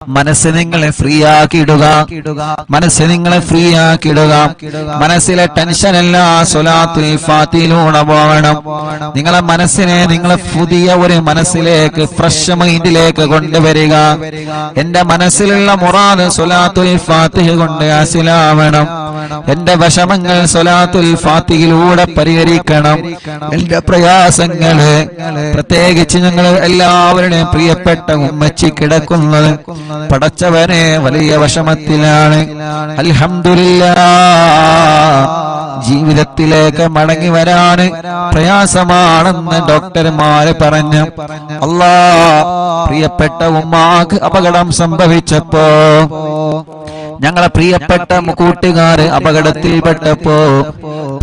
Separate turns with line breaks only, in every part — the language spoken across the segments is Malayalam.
മനസ്സ് നിങ്ങളെ ഫ്രീ ആക്കിയിടുക, മനസ്സ് നിങ്ങളെ ഫ്രീ ആക്കിയിടുക. മനസ്സിലെ ടെൻഷൻ എല്ലാം സ്വലാത്തുൽ ഫാത്തിഹയിലൂടെ പോകണം. നിങ്ങളെ മനസ്സിനെ നിങ്ങളെ പുതിയ ഒരു മനസ്സിലേക്ക്, ഫ്രഷ് മൈൻഡിലേക്ക് കൊണ്ടുവരിക. എന്റെ മനസ്സിലുള്ള മുറാദ് സ്വലാത്തുൽ ഫാത്തിഹ കൊണ്ട് ഹാസിലാവണം. എന്റെ വിഷമങ്ങൾ സ്വലാത്തുൽ ഫാത്തിഹയിലൂടെ പരിഹരിക്കണം. എന്റെ പ്രയാസങ്ങള്, പ്രത്യേകിച്ച് ഞങ്ങൾ എല്ലാവരുടെയും പ്രിയപ്പെട്ട ഉമ്മച്ചി കിടക്കുന്നത് പടച്ചവനെ വലിയ വിഷമത്തിലാണ്. അൽഹംദുലില്ലാഹ്, ജീവിതത്തിലേക്ക് മടങ്ങി വരാന് പ്രയാസമാണെന്ന് ഡോക്ടർമാര് പറഞ്ഞു. അല്ലാഹ്, പ്രിയപ്പെട്ട ഉമ്മാക്ക് അപകടം സംഭവിച്ചപ്പോ, ഞങ്ങളെ പ്രിയപ്പെട്ട കൂട്ടുകാര് അപകടത്തിൽപ്പെട്ടപ്പോ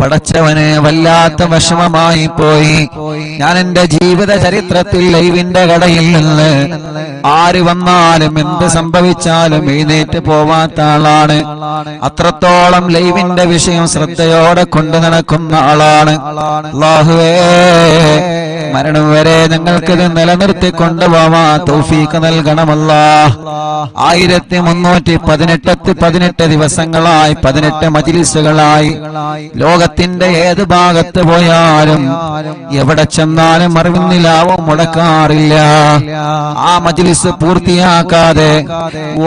പടച്ചവനെ വല്ലാത്ത വിഷമമായി പോയി. ഞാൻ എന്റെ ജീവിത ചരിത്രത്തിൽ ലൈവിന്റെ കടയിൽ നിന്ന് ആര് വന്നാലും എന്ത് സംഭവിച്ചാലും എഴുന്നേറ്റ് പോവാത്ത ആളാണ്. അത്രത്തോളം ലൈവിന്റെ വിഷയം ശ്രദ്ധയോടെ കൊണ്ടു നടക്കുന്ന ആളാണ്. അല്ലാഹുവേ, മരണം വരെ ഞങ്ങൾക്കിത് നിലനിർത്തി കൊണ്ടുപോവാ തൗഫീഖ് നൽകണമല്ലാഹ്. 1318 ദിവസങ്ങളായി, 18 മജ്‌ലിസുകളായി, ലോകത്തിന്റെ ഏത് ഭാഗത്ത് പോയാലും എവിടെ ചെന്നാലും അറിവിന്നിലാവും മുടക്കാറില്ല. ആ മജ്‌ലിസ് പൂർത്തിയാക്കാതെ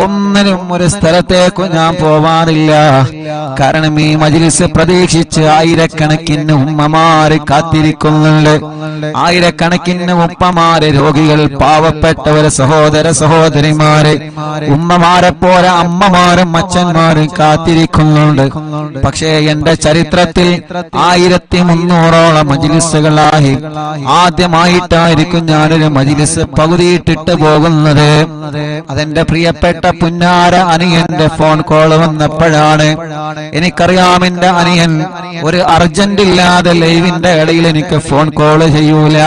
ഒന്നിനും ഒരു സ്ഥലത്തേക്കും ഞാൻ പോവാറില്ല. കാരണം ഈ മജ്‌ലിസ് പ്രതീക്ഷിച്ച് ആയിരക്കണക്കിന് ഉമ്മമാര് കാത്തിരിക്കുന്നുണ്ട്. ആയിരക്കണക്കിന് ഉപ്പമാര്, രോഗികൾ, പാവപ്പെട്ടവര്, സഹോദര സഹോദരിമാര്, ഉമ്മമാരെ പോലെ അമ്മമാരും അച്ഛന്മാരും കാത്തിരിക്കുന്നുണ്ട്. പക്ഷേ എന്റെ ചരിത്രത്തിൽ 1300ഓളം മജ്‌ലിസുകളായി ആദ്യമായിട്ടായിരിക്കും ഞാനൊരു മജ്‌ലിസ് പകുതിയിട്ടിട്ട് പോകുന്നത്. അതെന്റെ പ്രിയപ്പെട്ട പുന്നാര അനിയന്റെ ഫോൺ കോൾ വന്നപ്പോഴാണ്. എനിക്കറിയാം എന്റെ അനിയൻ ഒരു അർജന്റ് ഇല്ലാതെ ലൈവിന്റെ ഇടയിൽ എനിക്ക് ഫോൺ കോൾ ചെയ്യൂല.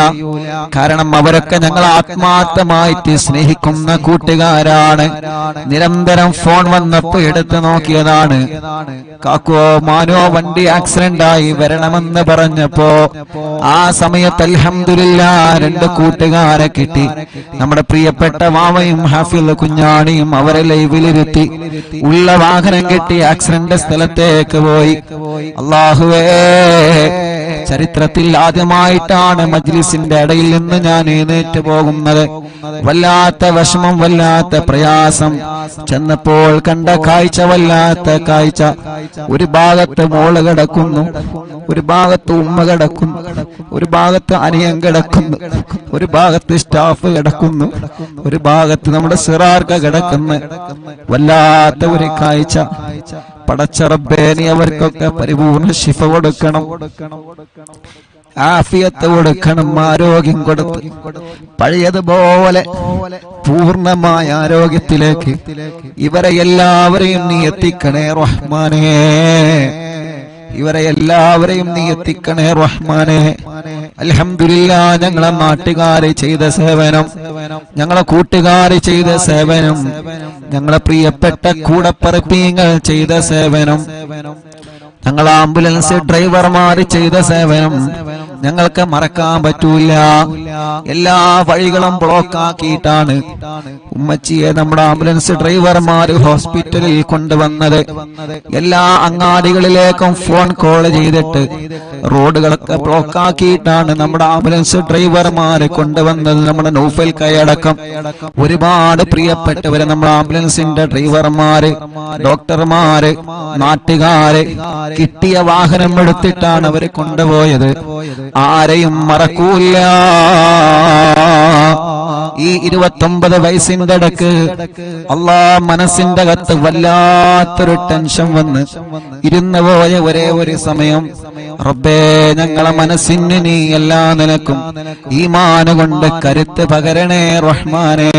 കാരണം അവരൊക്കെ ഞങ്ങൾ ആത്മാർത്ഥമായിട്ട് സ്നേഹിക്കുന്ന കൂട്ടുകാരാണ്. നിരന്തരം ഫോൺ വന്നപ്പോ എടുത്തു നോക്കിയതാണ്. കാക്കോ മാനോ വണ്ടി ആക്സിഡന്റ് ആയി വരണമെന്ന് പറഞ്ഞപ്പോ ആ സമയത്ത് അൽഹംദുലില്ലാഹ് 2 കൂട്ടുകാരെ കിട്ടി. നമ്മുടെ പ്രിയപ്പെട്ട വാവയും ഹാഫിൽ കുഞ്ഞാണിയും അവരെ ലൈവിലിരുത്തി ഉള്ള വാഹനം കിട്ടി ആക്സിഡന്റ് സ്ഥലത്തേക്ക് പോയി. അല്ലാഹുവേ, ചരിത്രത്തിൽ ആദ്യമായിട്ടാണ് മജ്‌ലിസിന്റെ ഇടയിൽ നിന്ന് ഞാൻ എഴുന്നേറ്റ് പോകുന്നത്. വല്ലാത്ത വിഷമം, വല്ലാത്ത പ്രയാസം. ചെന്നപ്പോൾ കണ്ട കാഴ്ച വല്ലാത്ത കാഴ്ച. ഒരു ഭാഗത്ത് മോള് കിടക്കുന്നു, ഒരു ഭാഗത്ത് ഉമ്മ കിടക്കുന്നു, ഒരു ഭാഗത്ത് അനിയൻ കിടക്കുന്നു, ഒരു ഭാഗത്ത് സ്റ്റാഫ് കിടക്കുന്നു, ഒരു ഭാഗത്ത് നമ്മുടെ സിറാർക്ക കിടക്കുന്നു. വല്ലാത്ത ഒരു കാഴ്ച. പടച്ച റബ്ബേ, നീ അവർക്കൊക്കെ പരിപൂർണ്ണ ശിഫ കൊടുക്കണം, ആഫിയത്ത് കൊടുക്കണം, ആരോഗ്യം കൊടുത്ത് പഴയതുപോലെ പൂർണ്ണമായ ആരോഗ്യത്തിലേക്ക് ഇവരെ എല്ലാവരെയും നീ എത്തിക്കണേ റഹ്മാനേ. ഇവരെ എല്ലാവരെയും നീ എത്തിക്കണേ റഹ്മാനേ. അൽഹംദുലില്ലാഹ്, ഞങ്ങളെ നാട്ടുകാരെ ചെയ്ത സേവനം, ഞങ്ങളെ കൂട്ടുകാരെ ചെയ്ത സേവനം, ഞങ്ങളെ പ്രിയപ്പെട്ട കൂടപ്പറപ്പീങ്ങൾ ചെയ്ത സേവനം, ഞങ്ങൾ ആംബുലൻസ് ഡ്രൈവർമാർ ചെയ്ത സേവനം ഞങ്ങൾക്ക് മറക്കാൻ പറ്റൂല. എല്ലാ വഴികളും ബ്ലോക്ക് ആക്കിയിട്ടാണ് ഉമ്മച്ചിയെ നമ്മുടെ ആംബുലൻസ് ഡ്രൈവർമാർ ഹോസ്പിറ്റലിൽ കൊണ്ടുവന്നത്. എല്ലാ അങ്ങാടികളിലേക്കും ഫോൺ കോൾ ചെയ്തിട്ട് റോഡുകളൊക്കെ ബ്ലോക്ക് ആക്കിയിട്ടാണ് നമ്മുടെ ആംബുലൻസ് ഡ്രൈവർമാരെ കൊണ്ടുവന്നത്. നമ്മുടെ നൗഫൽ കൈയടക്കം ഒരുപാട് പ്രിയപ്പെട്ടവര്, നമ്മുടെ ആംബുലൻസിന്റെ ഡ്രൈവർമാര്, ഡോക്ടർമാര്, നാട്ടുകാര് കിട്ടിയ വാഹനം എടുത്തിട്ടാണ് അവരെ കൊണ്ടുപോയത്. ആരെയും മറക്കൂല. ഈ 29 വയസ്സിന്റെ ഇടക്ക് മനസ്സിന്റെ അകത്ത് വല്ലാത്തൊരു ടെൻഷൻ വന്ന് ഇരുന്നു പോയ ഒരേ ഒരു സമയം, റബ്ബേ, ഞങ്ങളെ മനസ്സിന് നീ എല്ലാ നിലക്കും ഈമാൻ കൊണ്ട് കരുത്ത് പകരണേ റഹ്മാനേ.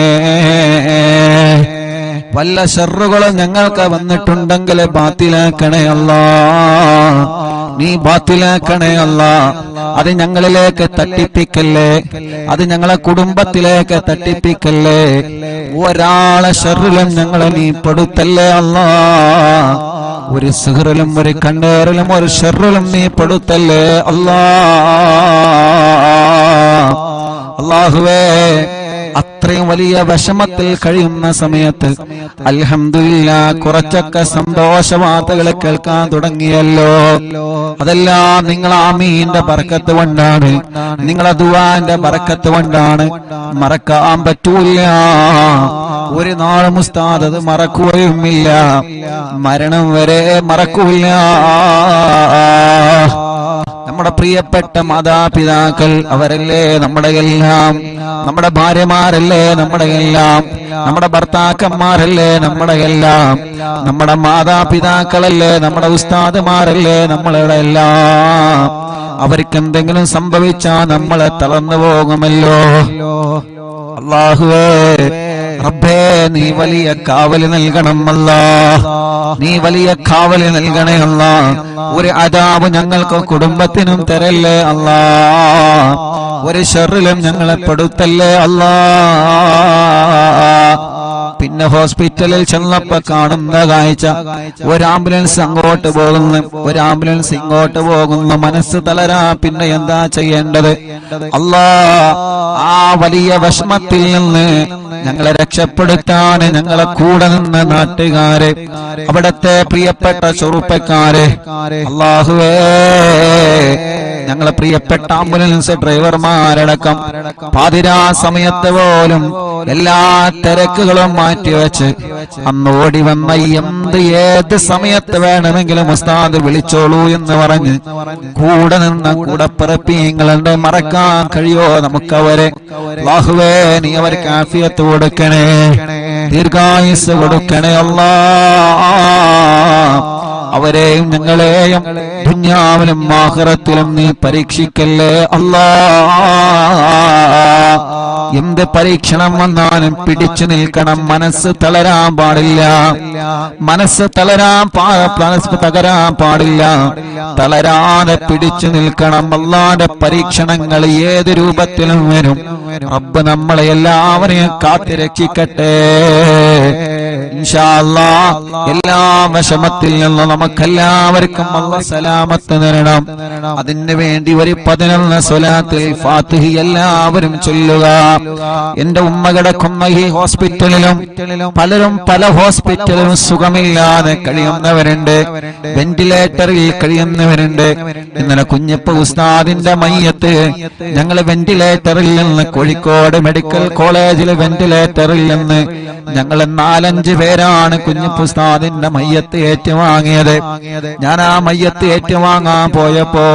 വല്ല ശർറുകളും ഞങ്ങൾക്ക് വന്നിട്ടുണ്ടെങ്കിൽ ബാത്തിലാക്കണേ അല്ലാഹ്, നീ ബാത്തിലാക്കണേ അല്ലാഹ്. അത് ഞങ്ങളിലേക്ക് തട്ടിപ്പിക്കല്ലേ, അത് ഞങ്ങളെ കുടുംബത്തിലേക്ക് തട്ടിപ്പിക്കല്ലേ. ഒരാളെ ശർറിലും ഞങ്ങളെ നീ പെടുത്തല്ലേ അല്ലാഹ്. ഒരു സിഹറിലും ഒരു കണ്ണേറിലും ഒരു ശർറിലും നീ പെടുത്തല്ലേ അല്ലാഹ്. അല്ലാഹുവേ, ഇത്രയും വലിയ വിഷമത്തിൽ കഴിയുന്ന സമയത്ത് അൽഹംദുലില്ലാഹ് കുറച്ചൊക്കെ സന്തോഷ വാർത്തകൾ കേൾക്കാൻ തുടങ്ങിയല്ലോ. അതെല്ലാം നിങ്ങൾ ആമീന്റെ ബർക്കത്ത് കൊണ്ടാണ്, നിങ്ങളെ ദുആന്റെ ബർക്കത്ത് കൊണ്ടാണ്. മറക്കാൻ പറ്റൂല, ഒരു നാളും ഉസ്താദ് അത് മറക്കുകയുമില്ല, മരണം വരെ മറക്കൂല. നമ്മുടെ പ്രിയപ്പെട്ട മാതാപിതാക്കൾ അവരല്ലേ നമ്മുടെ എല്ലാം, നമ്മുടെ ഭാര്യമാരല്ലേ നമ്മുടെ എല്ലാം, നമ്മുടെ ഭർത്താക്കന്മാരല്ലേ നമ്മുടെ എല്ലാം, നമ്മുടെ മാതാപിതാക്കളല്ലേ നമ്മുടെ ഉസ്താദുമാരല്ലേ നമ്മളുടെ എല്ലാം. അവർക്ക് എന്തെങ്കിലും സംഭവിച്ചാൽ നമ്മളെ തളർന്നു പോകുമല്ലോ. അല്ലാഹുവേ റബ്ബേ നീ വലിയ കാവല് നൽകണം അല്ലാ, നീ വലിയ കാവല് നൽകണേ അല്ലാ. ഒരു അദാബ് ഞങ്ങൾക്ക് കുടുംബത്തിനും തരല്ലേ അല്ലാ, ഒരു ശർറിലും ഞങ്ങളെ പെടുത്തല്ലേ അല്ലാ. പിന്നെ ഹോസ്പിറ്റലിൽ ചെന്നപ്പോ കാണുന്ന കാഴ്ച, ഒരു ആംബുലൻസ് അങ്ങോട്ട് പോകുന്നു, ഒരു ആംബുലൻസ് ഇങ്ങോട്ട് പോകുന്നു. മനസ്സ് തളരാ, പിന്നെ എന്താ ചെയ്യേണ്ടത് അല്ലാ? ആ വലിയ വിഷമത്തിൽ നിന്ന് ഞങ്ങളെ രക്ഷപ്പെടുത്താൻ ഞങ്ങളെ കൂടെ നിന്ന് നാട്ടുകാരെ, അവിടത്തെ പ്രിയപ്പെട്ട ചെറുപ്പക്കാരെ, അല്ലാഹുവേ ഞങ്ങളെ പ്രിയപ്പെട്ട ആംബുലൻസ് ഡ്രൈവർമാരടക്കം പാതിരാ സമയത്ത് പോലും എല്ലാ തിരക്കുകളും മാറ്റിവെച്ച് അന്ന് ഓടി വന്ന ഏത് സമയത്ത് വേണമെങ്കിലും ഉസ്താദ് വിളിച്ചോളൂ എന്ന് പറഞ്ഞ് കൂടെ നിന്ന കൂടപ്പിറപ്പിങ്ങളുടെ മറക്കാൻ കഴിയോ നമുക്കവരെ? അല്ലാഹുവേ നീ അവർക്ക് ആഫിയത്ത് കൊടുക്കണേ, ദീർഘായുസ് കൊടുക്കണേ അല്ലാ. അവരെയും ഞങ്ങളെയും ദുനിയാവിലും ആഖിറത്തിലും നീ പരീക്ഷിക്കല്ലേ അല്ലാ. എന്ത് പരീക്ഷണം വന്നാലും പിടിച്ചു നിൽക്കണം, മനസ്സ് തളരാൻ പാടില്ല, മനസ്സ് തകരാൻ പാടില്ല, തളരാതെ പിടിച്ചു നിൽക്കണം. അല്ലാഹുവിന്റെ പരീക്ഷണങ്ങൾ ഏത് രൂപത്തിലും വരും. റബ്ബ് നമ്മളെ എല്ലാവരെയും കാത്തുരക്ഷിക്കട്ടെ ഇൻഷാ അല്ലാഹ്. എല്ലാ വിഷമത്തിൽ നിന്നും നമുക്കെല്ലാവർക്കും അല്ലാഹ് സലാമത്ത് തരണം. അതിനു വേണ്ടി ഒരു 11 സ്വലാത്തുൽ ഫാത്തിഹ എല്ലാവരും ചൊല്ലുക. എന്റെ ഉമ്മ കിടക്കുന്ന ഈ ഹോസ്പിറ്റലിലും പലരും പല ഹോസ്പിറ്റലിലും സുഖമില്ലാതെ കഴിയുന്നവരുണ്ട്, വെന്റിലേറ്ററിൽ കഴിയുന്നവരുണ്ട്. ഇന്നലെ കുഞ്ഞപ്പ ഉസ്താദിന്റെ മയ്യത്ത് ഞങ്ങൾ വെന്റിലേറ്ററിൽ നിന്ന് കോഴിക്കോട് മെഡിക്കൽ കോളേജിലെ വെന്റിലേറ്ററിൽ നിന്ന് ഞങ്ങൾ 4-5 പേരാണ് കുഞ്ഞപ്പ ഉസ്താദിന്റെ മയ്യത്ത് ഏറ്റുവാങ്ങിയത്. ഞാൻ ആ മയ്യത്ത് ഏറ്റുവാങ്ങാൻ പോയപ്പോ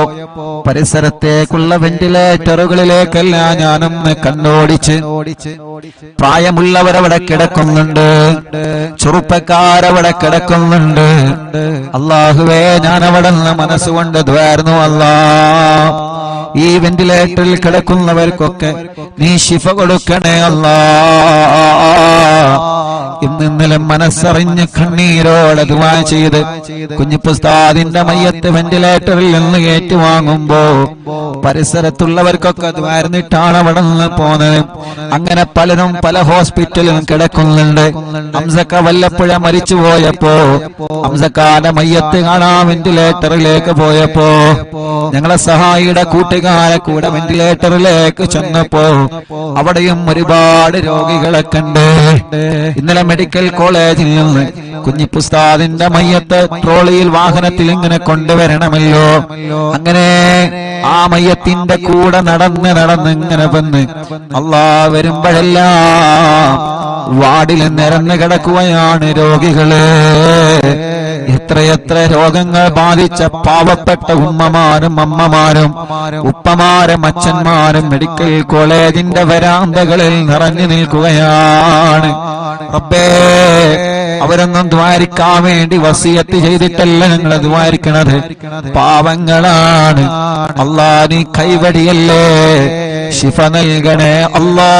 പരിസരത്തേക്കുള്ള വെന്റിലേറ്ററുകളിലേക്കല്ല ഞാനൊന്ന് കണ്ണോടിച്ച്. പ്രായമുള്ളവരവിടെ കിടക്കുന്നുണ്ട്, ചെറുപ്പക്കാരവിടെ കിടക്കുന്നുണ്ട്. അല്ലാഹുവേ ഞാൻ അവിടെ നിന്ന് മനസ്സുകൊണ്ട് ദ്വാരുന്നു അല്ലാ, ഈ വെന്റിലേറ്ററിൽ കിടക്കുന്നവർക്കൊക്കെ നീ ശിഫ കൊടുക്കണേ അല്ലാ. ഇന്നലെ മനസ്സറിഞ്ഞ് കണ്ണീരോടെ ദുആ ചെയ്ത് കുഞ്ഞിപ്പുസ്താദിന്റെ മയ്യത്ത് വെന്റിലേറ്ററിൽ നിന്ന് ഏറ്റുവാങ്ങുമ്പോ പരിസരത്തുള്ളവർക്കൊക്കെ ദ്വാരന്നിട്ടാണ് അവിടെ നിന്ന് പോന്നത്. അങ്ങനെ പലരും പല ഹോസ്പിറ്റലിലും കിടക്കുന്നുണ്ട്. ഹംസക്ക വല്ലപ്പുഴ മരിച്ചു പോയപ്പോ ഹംസക്കാന്റെ മയ്യത്ത് കാണാൻ വെന്റിലേറ്ററിലേക്ക് പോയപ്പോ ഞങ്ങളെ സഹായിയുടെ കൂട്ടുകാരെ കൂടെ വെന്റിലേറ്ററിലേക്ക് ചെന്നപ്പോ അവിടെയും ഒരുപാട് രോഗികളെ കണ്ട്. ഇന്നലെ മെഡിക്കൽ കോളേജിൽ നിന്ന് കുഞ്ഞിപ്പുസ്താദിന്റെ മയ്യത്ത് ട്രോളിയിൽ വാഹനത്തിൽ ഇങ്ങനെ കൊണ്ടുവരണമല്ലോ. അങ്ങനെ ആ മയ്യത്തിന്റെ കൂടെ നടന്ന് ഇങ്ങനെ വന്ന് അല്ലാ വരുമ്പോഴെല്ലാം വാർഡിൽ നിരന്ന് കിടക്കുകയാണ് രോഗികള്. എത്രയെത്ര രോഗങ്ങൾ ബാധിച്ച പാവപ്പെട്ട ഉമ്മമാരും അമ്മമാരും ഉപ്പമാരും അച്ഛന്മാരും മെഡിക്കൽ കോളേജിന്റെ വരാന്തകളിൽ നിറഞ്ഞു നിൽക്കുകയാണ്. റബ്ബേ അവരൊന്നും ദ്വാരിക്കാൻ വേണ്ടി വസിയത്ത് ചെയ്തിട്ടല്ല ഞങ്ങൾ ദ്വാരിക്കണത്, പാവങ്ങളാണ്. അല്ലാ നീ കൈവടിയല്ലേ, ശിഫ നൽകണേ അല്ലാ,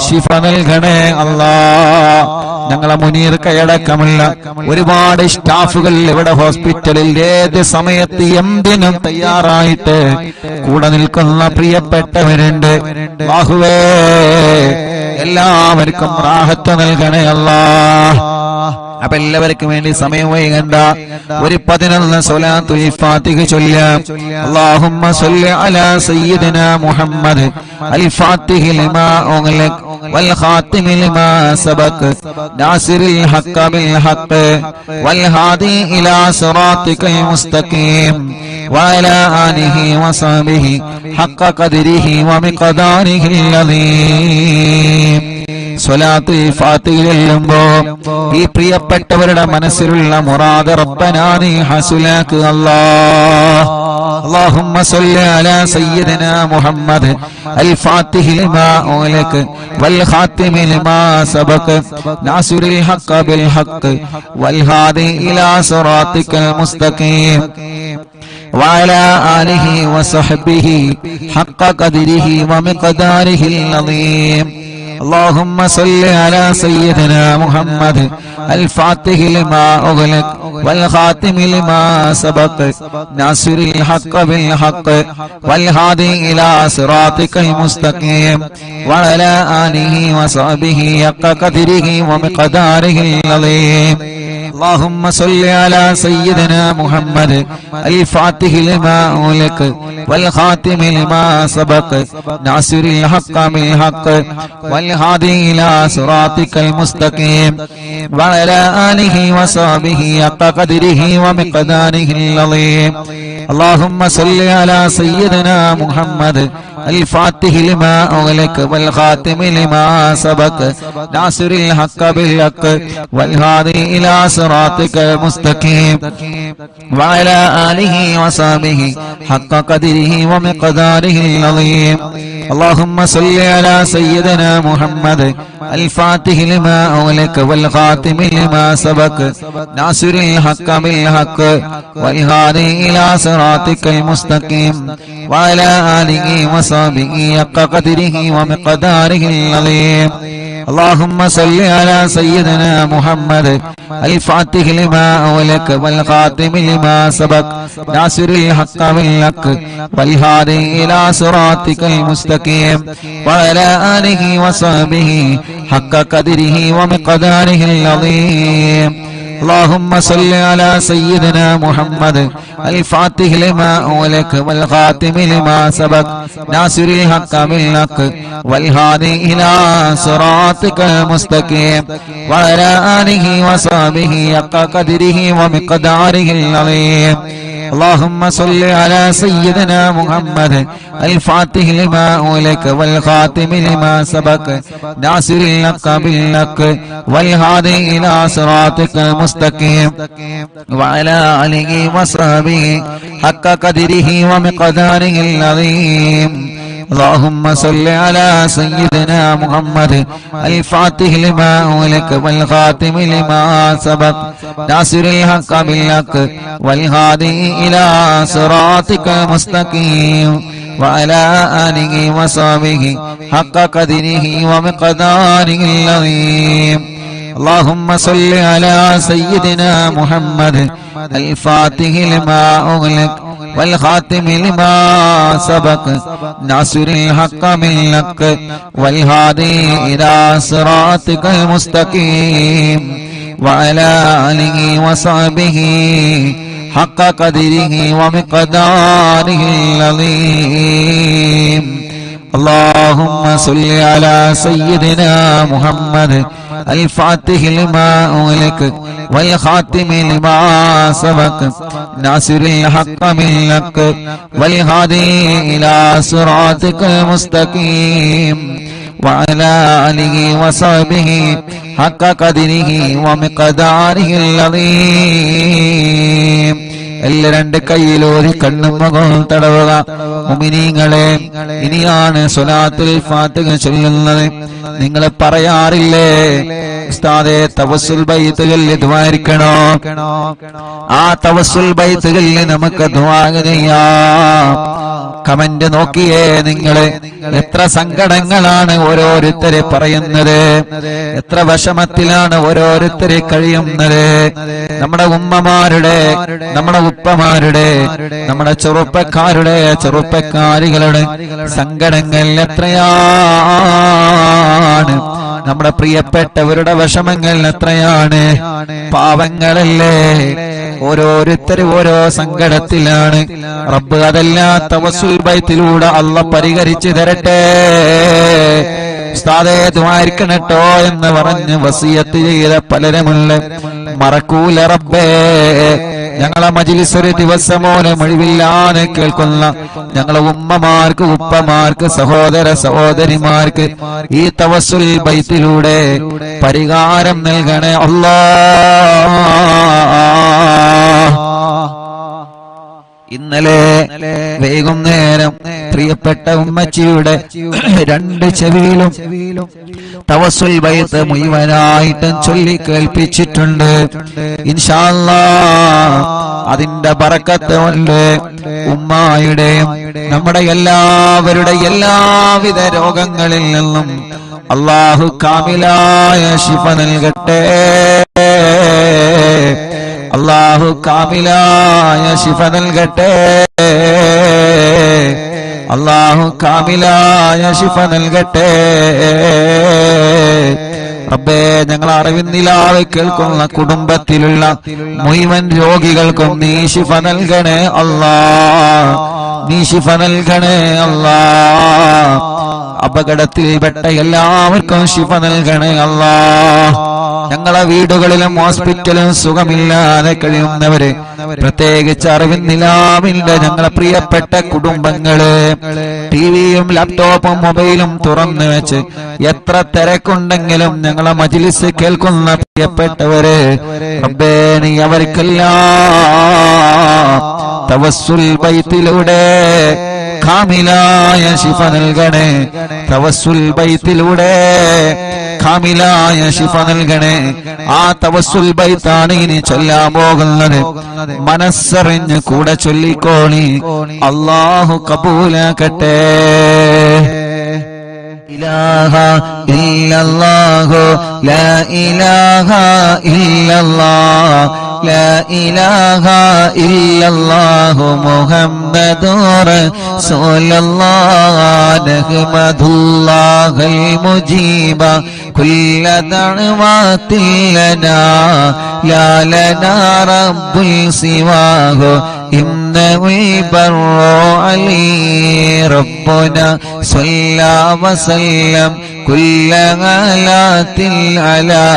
ശിഫ നൽകണേ അല്ലാ. ഞങ്ങളെ മുനീർ കൈയടക്കമുള്ള ഒരുപാട് സ്റ്റാഫുകൾ ഇവിടെ ഹോസ്പിറ്റലിൽ ഏത് സമയത്ത് എന്തിനും തയ്യാറായിട്ട് കൂടെ നിൽക്കുന്ന പ്രിയപ്പെട്ടവരുണ്ട്. അല്ലാഹുവേ എല്ലാവർക്കും റാഹത്ത് നൽകണേ അല്ലാ. അപ്പൊ എല്ലാവർക്കും വേണ്ടി സമയം വൈകണ്ട, ഒരു 11 സ്വലാത്തുൽ ഫാത്തിഹ ചൊല്ലാം. അല്ലാഹുമ്മ സ്വല്ലി അലാ സയ്യിദിനാ മുഹമ്മദ് അൽ ഫാത്തിഹി ലിമാ ഉഗ്ലിഖ വൽ ഖാതിമി ലിമാ സബഖ നാസിറിൽ ഹഖ്ഖ ബിൽ ഹഖ് വൽ ഹാദി ഇലാ സിറാത്തിക്കൽ മുസ്തഖീം വഅലാ ആലിഹി വസഹ്ബിഹി ഹഖ്ഖ ഖദ്രിഹി വമിഖ്ദാരിഹിൽ അദീം. സ്വലാത്തുൽ ഫാത്തിഹ ചൊല്ലുമ്പോ ഈ പ്രിയപ്പെട്ടവരുടെ മനസ്സിലുള്ള മുറാദ് റബ്ബനാ നീ ഹസുലാക്ക് അല്ലാഹ്. اللهم صل على سيدنا محمد الفاتح لما أغلق والخاتم لما سبق ناصر الحق بالحق والهادي إلى صراطك المستقيم وعلى آله وصحبه حق قدره ومقداره العظيم. اللهم صل على سيدنا محمد الفاتح لما أغلق والخاتم لما سبق ناصر الحق بالحق والهادي إلى صراطك المستقيم وعلى آله وصحبه حق قدره ومقداره العظيم. اللهم صل على سيدنا محمد الفاتح لما أغلق والخاتم لما سبق ناصر الحق بالحق والهادي إلى صراطك المستقيم وعلى آله وصحبه حق قدره ومقداره العظيم. اللهم صل على سيدنا محمد الفاتح لما أغلق والخاتم لما سبق ناصر الحق بالحق والهادي إلى صراطك المستقيم وعلى آله وصحبه حق قدره ومقداره العظيم. اللهم صل على سيدنا محمد الفاتح لما أغلق والخاتم لما سبق ناصر الحق بالحق والهادي إلى صراطك المستقيم وعلى آله وصحبه حق قدره ومقداره العظيم. اللهم صل على سيدنا محمد الفاتح لما أغلق والخاتم لما سبق ناصر الحق بالحق والهادي إلى صراطك المستقيم وعلى آله وصحبه حق قدره ومقداره العظيم. اللهم صل على سيدنا محمد الفاتح لما أغلق والخاتم لما سبق ناصر الحق بالحق والهادي إلى صراطك المستقيم وعلى آله وصحبه حق قدره ومقداره العظيم. اللهم صل على سيدنا محمد الفاتح لما أغلق والخاتم لما سبق ناصر الحق بالحق والهادي إلى صراطك المستقيم وعلى آله وصحبه حق قدره ومقداره العظيم. اللهم صل على سيدنا محمد الفاتح لما أغلق والخاتم لما سبق ناصر الحق بالحق والهادي إلى صراطك المستقيم وعلى آله وصحبه حق قدره ومقداره العظيم. اللهم صل على سيدنا محمد الفاتح لما أغلق والخاتم لما سبق ناصر الحق بالحق والهادي إلى صراطك المستقيم وعلى آله وصحبه حق قدره ومقداره العظيم. اللهم صل على سيدنا محمد الفاتح لما أغلق والخاتم لما سبق ناصر الحق بالحق والهادي إلى صراطك المستقيم وعلى آله وصحبه حق قدره ومقداره العظيم. എല്ലാ രണ്ട് കൈയിലോരി കണ്ണും മുഖവും തടവുക. മുഅ്മിനീങ്ങളെ, ഇനിയാണ് സ്വലാത്തുൽ ഫാത്തിഹ ചൊല്ലുന്നത്. നിങ്ങൾ പറയാറില്ലേ ഉസ്താദേ തവസ്സുൽ ബൈത്തുകളിൽ ദുആ ഇരിക്കണോ? ആ തവസ്സുൽ ബൈത്തുകളിൽ നമുക്ക് ദുആ ചെയ്യാം. കമന്റ് നോക്കിയേ നിങ്ങള്, എത്ര സങ്കടങ്ങളാണ് ഓരോരുത്തരെ പറയുന്നത്, എത്ര വിഷമത്തിലാണ് ഓരോരുത്തരെ കഴിയുന്നത്. നമ്മുടെ ഉമ്മമാരുടെ, നമ്മുടെ ഉപ്പമാരുടെ, നമ്മുടെ ചെറുപ്പക്കാരുടെ, ചെറുപ്പക്കാരികളുടെ സങ്കടങ്ങൾ എത്രയാണ്. നമ്മുടെ പ്രിയപ്പെട്ടവരുടെ വിഷമങ്ങൾ എത്രയാണ്. പാവങ്ങളല്ലേ, ഓരോരുത്തരും ഓരോ സങ്കടത്തിലാണ്. റബ്ബ് അതെല്ലാം തവസ്സുൽ ബൈത്തിലൂടെ അല്ലാഹ് പരിഹരിച്ചു തരട്ടെ. ഉസ്താദേ ദുആയിരിക്കണട്ടോ എന്ന് പറഞ്ഞ് വസിയത്ത് ചെയ്ത പലരുമുള്ള മറക്കൂല റബ്ബേ. ഞങ്ങളെ മജ്ലിസ് ഒരു ദിവസമോനെ ഒഴിവില്ലാതെ കേൾക്കുന്ന ഞങ്ങളെ ഉമ്മമാർക്ക്, ഉപ്പമാർക്ക്, സഹോദര സഹോദരിമാർക്ക് ഈ തവസ്സുൽ ബൈത്തിലൂടെ പരിഹാരം നൽകണേ അല്ലാഹ്. ഇന്നലെ വൈകുന്നേരം പ്രിയപ്പെട്ട ഉമ്മച്ചിയുടെ രണ്ട് ചെവിയിലും തവസ്സുൽ ബൈത്ത് മുഴുവനായിട്ടും ചൊല്ലി കേൾപ്പിച്ചിട്ടുണ്ട്. ഇൻഷാ അല്ലാഹ് അതിന്റെ ബറക്കത്ത് കൊണ്ട് ഉമ്മായുടെയും നമ്മുടെ എല്ലാവരുടെ എല്ലാവിധ രോഗങ്ങളിൽ നിന്നും അല്ലാഹു കാമിലായ ശിഫ നൽകട്ടെ. അല്ലാഹു കാമിലായ ശിഫ നൽകട്ടെ. അല്ലാഹു കാമിലായ ശിഫ നൽകട്ടെ. റബ്ബേ, ഞങ്ങൾ അറിവിന്നിലാവ് കേൾക്കുന്ന കുടുംബത്തിലുള്ള മുഴുവൻ രോഗികൾക്കും നീ ശിഫ നൽകണേ അല്ലാഹ്. നീ ശിഫ നൽകണേ അല്ലാഹ്. അപകടത്തിൽപ്പെട്ട എല്ലാവർക്കും ശിഫ നൽകണേ അല്ലാഹ്. ഞങ്ങളെ വീടുകളിലും ഹോസ്പിറ്റലും സുഖമില്ലാതെ കഴിയുന്നവര്, പ്രത്യേകിച്ച് അറിവിന്നിലാവിന്റെ ഞങ്ങളെ പ്രിയപ്പെട്ട കുടുംബങ്ങള്, ടിവിയും ലാപ്ടോപ്പും മൊബൈലും തുറന്നു വെച്ച് എത്ര തിരക്കുണ്ടെങ്കിലും ഞങ്ങളെ മജ്ലിസ് കേൾക്കുന്ന പ്രിയപ്പെട്ടവര്, റബ്ബേ നീ അവർക്കെല്ലാം തവസ്സുൽ ബൈത്തിലൂടെ കാമിലായ ശിഫ നൽകണേ. തവസ്സുൽ ബൈത്തിലൂടെ കാമിലായ ശിഫ നൽകണേ. ആ തവസ്സുൽ ബൈത്താണ് ഇനി ചൊല്ലാൻ പോകുന്നത്. മനസ്സറിഞ്ഞ് കൂടെ ചൊല്ലിക്കോളി. അല്ലാഹു കബൂലാക്കട്ടെ. ഇലാഹ ഇല്ലല്ലാഹു ലാ ഇലാഹ ഇല്ലല്ലാഹ് ലാ ഇലാഹ ഇല്ലല്ലാഹു മുഹമ്മദുർ റസൂലുള്ളാഹ് നഹ്മദുല്ലാഹൽ മുജീബ കുല്ല ദഅവാതിൽ ലനാ ലാ ലനാ റബ്ബുൽ സിവാഹു ഇന്നഹുൽ ബർറു അലീ റബ്ബുനാ സ്വല്ലാ വസല്ലം കുല്ല ഗലാത്തിൽ അലാ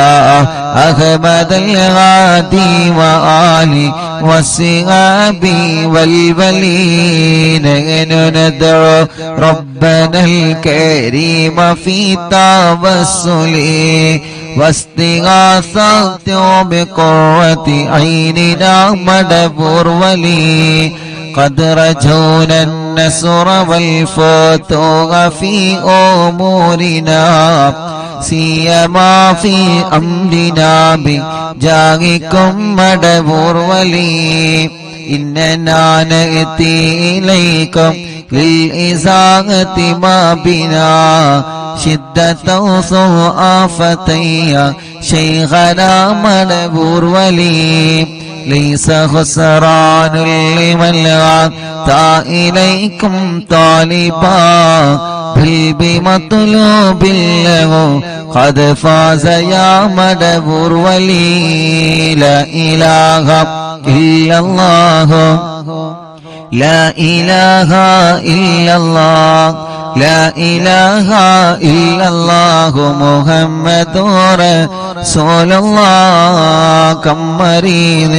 അഹ്മദൽ ഗാദി വആലി വസ്ഹാബി വൽവലീന നദഉ റബ്ബനൽ കരീമ ഫീ തവസ്സുലി واستغاثة بقرة عيننا مدبر ولي قد رجونا النصر والفتوح في أمورنا سيما في أمرنا بجاهكم مدبر ولي إننا نأتي إليكم للإزاغة ما بنا شدة آفتي شيخنا مدبور ولي ليس خسران لمن أتى إليكم طالبا بل بمطلوب له قد فاز يا مدبور ولي لا إله إلا الله لا إله إلا الله لا إله إلا الله محمد رسول الله كم مريض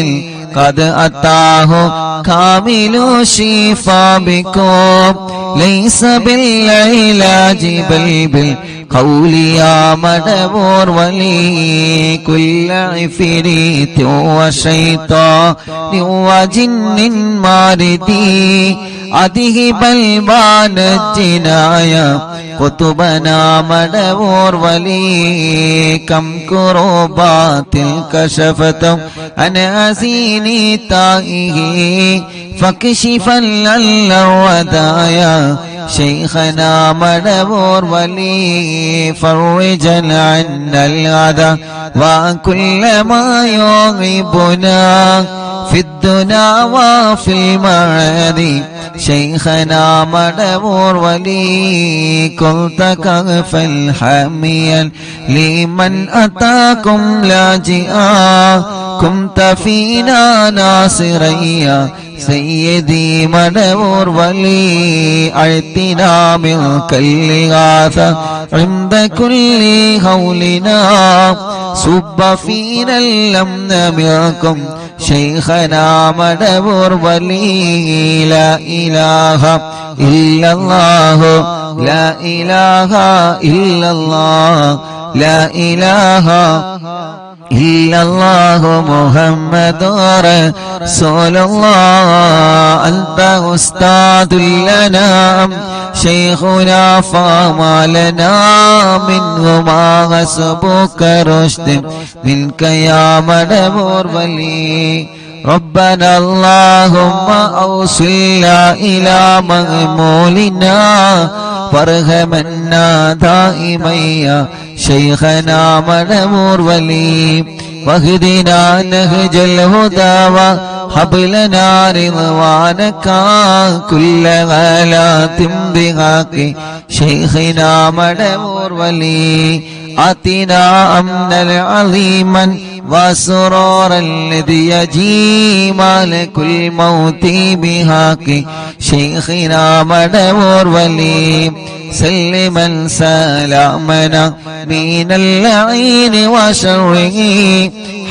قد أتاه كامل شفاء بكم ليس بالعلاج بل بالقول يا مدبور ولي كل عفريت وشيطان وجن ماردي أذهب البان الجنايا قطبنا مدبور ولي كم كروبات كشفتم عن أزيني تائه فكشفا للودايا شيخنا مدبور ولي فرجا عنا الأذى وكل ما يغيبنا في الدنا وفي المعاد شيخنا مدبور ولي كنت كغفا حاميا لمن أتاكم لاجئا كنت فينا ناصريا سيدي مدبور ولي أعطنا منك الإغاثة عند كل هولنا صب فينا الأمن منكم شيخنا مدبور ولي لا إله إلا الله لا إله إلا الله لا إله إلا الله محمد رسول الله أنت أستاذ لنا شيخنا فما لنا منه ما حسبك رشد منك يا مدبور ولي ربنا اللهم أوصلنا إلى مغمولنا وارحمنا دائما يا شيخنا مدبور ولي واهدنا نهج الهدى وهب لنا رضوانك كل غلات بحق شيخنا مدبور ولي آتنا أمنا عظيما وسرورا الذي يجيء مالك الموت بحق شيخنا مدبور ولي سلما سلامنا من اللعين وشره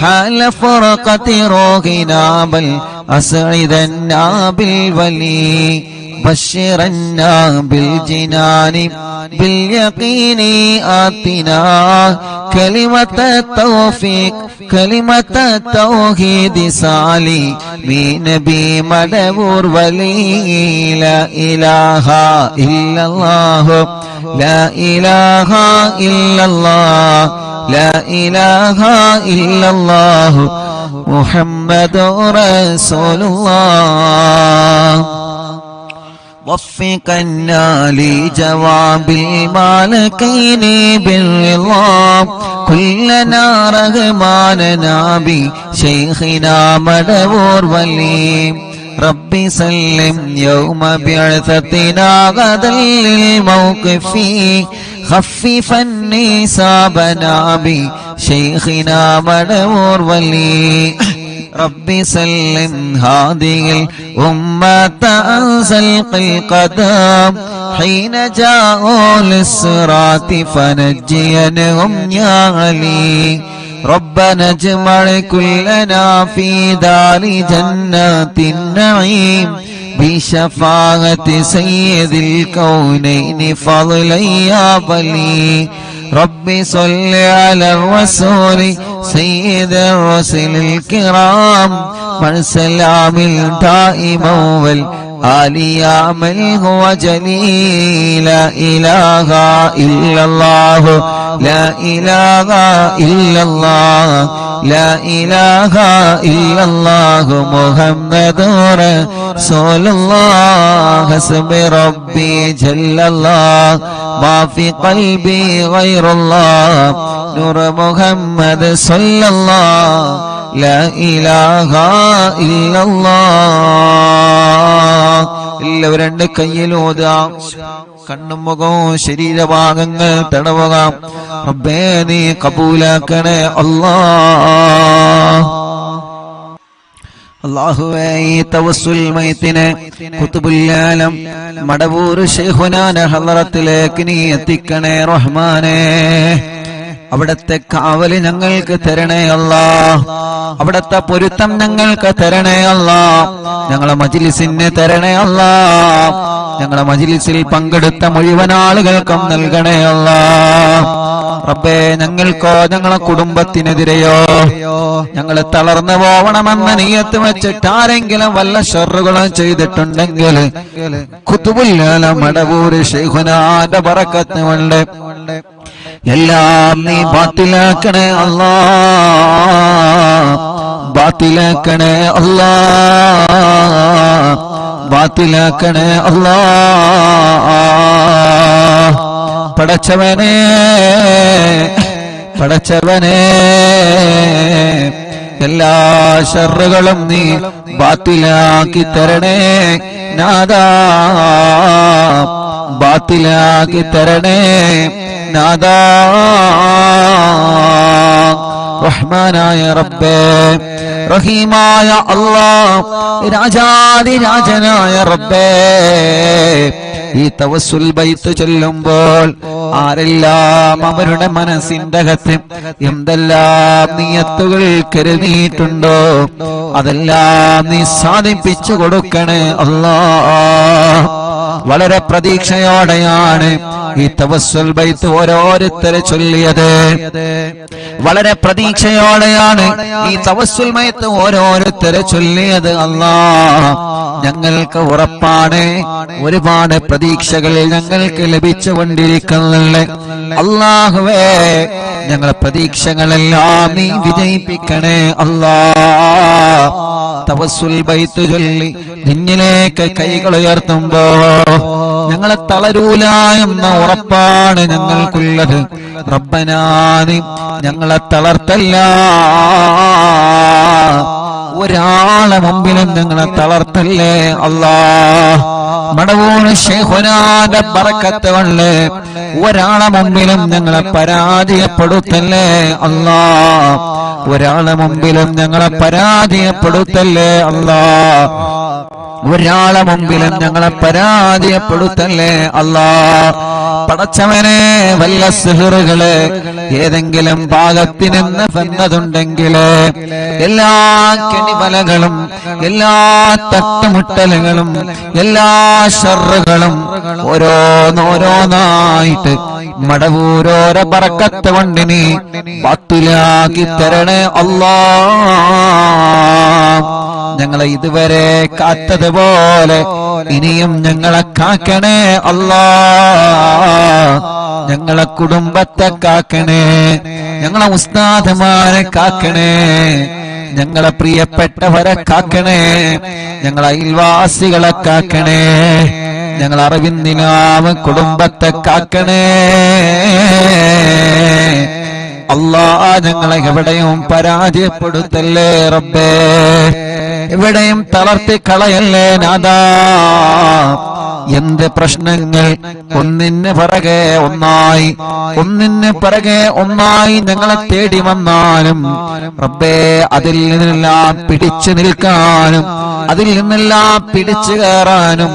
حال فرقة روحنا بل أسعدنا بالولي بشرنا بالجنان باليقين آتنا كلمة التوفيق كلمة التوحيد سالي من نبي مدبور ولي لا إله إلا الله لا إله إلا الله لا إله إلا الله محمد رسول الله وفقنا لجواب المالكين بالرضا كلنا رغماننا بشيخنا مدبور ولي ربي سلم يوم بعثتنا غدا للموقف خففا نسابنا بشيخنا مدبور ولي ربي سلم هذه الأمة أنزل القدم حين جاءوا للصراط فنجينهم يا علي ربنا اجمع كلنا في دار جنات النعيم بشفاعة سيد الكونين فضلا يا بلي ربي صل على الرسول سيد الرسل الكرام من سلام دائما والآل يا من هو جليل لا إله إلا الله لا إله إلا الله لا إله إلا الله محمد رسول الله حسب ربي جل الله ما في قلبي غير الله نور محمد صلى الله لا إله إلا الله എല്ലാവരും രണ്ട് കയ്യിലൂതാം കണ്ണും മുഖവും ശരീരഭാഗങ്ങൾ തടവുക റബ്ബേ നീ കബൂലാക്കണേ അല്ലാഹ് അല്ലാഹുവേ ഈ തവസ്സുൽ മൈത്തിനെ ഖുതുബുൽ ആലം മടവൂർ ശൈഖുനാന്റെ ഹളറത്തിലേക്ക് നീ എത്തിക്കണേ റഹ്മാനേ അവിടത്തെ കാവല് ഞങ്ങൾക്ക് തരണേ അല്ലാഹ് അവിടത്തെ പൊരുത്തം ഞങ്ങൾക്ക് തരണേ അല്ലാഹ് ഞങ്ങളെ മജ്ലിസിനെ തരണേ അല്ലാഹ് ഞങ്ങളെ മജ്ലിസിൽ പങ്കെടുത്ത മുഴുവൻ ആളുകൾക്കും നൽകണേ അല്ലാഹ് റബ്ബേ ഞങ്ങൾക്കോ ഞങ്ങളെ കുടുംബത്തിനെതിരെയോ ഞങ്ങൾ തളർന്നു പോവണമെന്ന നിയത്ത് വെച്ചിട്ട് ആരെങ്കിലും വല്ല ഷർറുകളും ചെയ്തിട്ടുണ്ടെങ്കിൽ ഖുതുബുൽ ആലം മടവൂർ ശൈഖുനാന്റെ ബറക്കത്ത് കൊണ്ട് എല്ലാം നീ ബാത്തിലാക്കണേ അല്ലാഹ് ബാത്തിലാക്കണേ അല്ലാഹ് ബാത്തിലാക്കണേ അല്ലാഹ് പടച്ചവനേ പടച്ചവനേ എല്ലാ ശർറുകളും നീ ബാത്തിലാക്കി തരണേ നാദാ, ബാത്തിലാക്കി തരണേ നാദാ. റഹ്മാനായ റബ്ബേ, റഹീമായ അല്ലാഹ്, രാജാതിരാജനായ റബ്ബേ, ഈ തവസ്സുൽ ബൈത്ത് ചൊല്ലുമ്പോൾ ആരെല്ലാം അവരുടെ മനസ്സിന്റെ അകത്ത് എന്തെല്ലാം നിയത്തുകൾ കരുതിയിട്ടുണ്ടോ അതെല്ലാം നീ സാധിപ്പിച്ചു കൊടുക്കണേ അല്ലാഹ്. വളരെ പ്രതീക്ഷയോടെയാണ് ഈ തവസ്സുൽ ബൈത്ത് ഓരോരുത്തരെ ചൊല്ലിയത്. വളരെ പ്രതീക്ഷയോടെയാണ് ഈ തവസ്സുൽ ബൈത്ത് ഓരോരുത്തരെ ചൊല്ലിയത്. അല്ലാഹ്, ഞങ്ങൾക്ക് ഉറപ്പാണ് ഒരുപാട് പ്രതീക്ഷകൾ ഞങ്ങൾക്ക് ലഭിച്ചുകൊണ്ടിരിക്കുന്നുണ്ട്. അല്ലാഹുവേ, ഞങ്ങളെ പ്രതീക്ഷകളെല്ലാം നീ വിജയിപ്പിക്കണേ അല്ലാഹ്. തവസ്സുൽ ബൈത്ത് ചൊല്ലി നിന്നിലേക്ക് കൈകൾ ഉയർത്തുമ്പോ ഞങ്ങളെ തളരൂല എന്ന ഉറപ്പാണ് ഞങ്ങൾക്കുള്ളത്. റബ്ബനാ, നീ ഞങ്ങളെ തളർത്തല്ല, ഒരാളെ മുമ്പിലും ഞങ്ങളെ തളർത്തല്ലേ അല്ലാഹ്. മടവൂർ ശൈഖുനാന്റെ ബറക്കത്ത് കൊണ്ട് ഒരാളെ മുമ്പിലും ഞങ്ങളെ പരാജയപ്പെടുത്തല്ലേ അല്ലാഹ്. ഒരാളെ മുമ്പിലും ഞങ്ങളെ പരാജയപ്പെടുത്തല്ലേ അല്ലാഹ്. ഒരാളെ മുമ്പിലും ഞങ്ങളെ പരാജയപ്പെടുത്തല്ലേ അല്ലാഹ്. പടച്ചവനെ, വല്ല സിഹറുകള് ഏതെങ്കിലും ഭാഗത്തിനെന്ന് വന്നതുണ്ടെങ്കിൽ എല്ലാ കെണിവലകളും എല്ലാ തട്ടുമുട്ടലുകളും എല്ലാ ശർറുകളും ഓരോന്നോരോന്നായിട്ട് മടവൂരോരോ ബറക്കത്ത് കൊണ്ട് നീ ബാത്തിലാക്കി തരണേ അല്ലാഹ്. ഞങ്ങളെ ഇതുവരെ കാത്തതുപോലെ ഇനിയും ഞങ്ങളെ കാക്കണേ അല്ലാഹ്. ഞങ്ങളെ കുടുംബത്തെ കാക്കണേ, ഞങ്ങളെ ഉസ്താദുമാരെ കാക്കണേ, ഞങ്ങളെ പ്രിയപ്പെട്ടവരെ കാക്കണേ, ഞങ്ങളെ അയൽവാസികളെ കാക്കണേ, ഞങ്ങളെ അറിവിന്ദിനാവ് കുടുംബത്തെ കാക്കണേ അല്ലാഹ്. ഞങ്ങളെ എവിടെയും പരാജയപ്പെടുത്തല്ലേ റബ്ബേ, എവിടെയും തളർത്തി കളയല്ലേ നാദാ. എന്ത് പ്രശ്നങ്ങൾ ഒന്നിന് പിറകെ ഒന്നായി ഞങ്ങളെ തേടി വന്നാലും റബ്ബേ, അതിൽ നിന്നെല്ലാം പിടിച്ചു നിൽക്കാനും അതിൽ നിന്നെല്ലാം പിടിച്ചു കയറാനും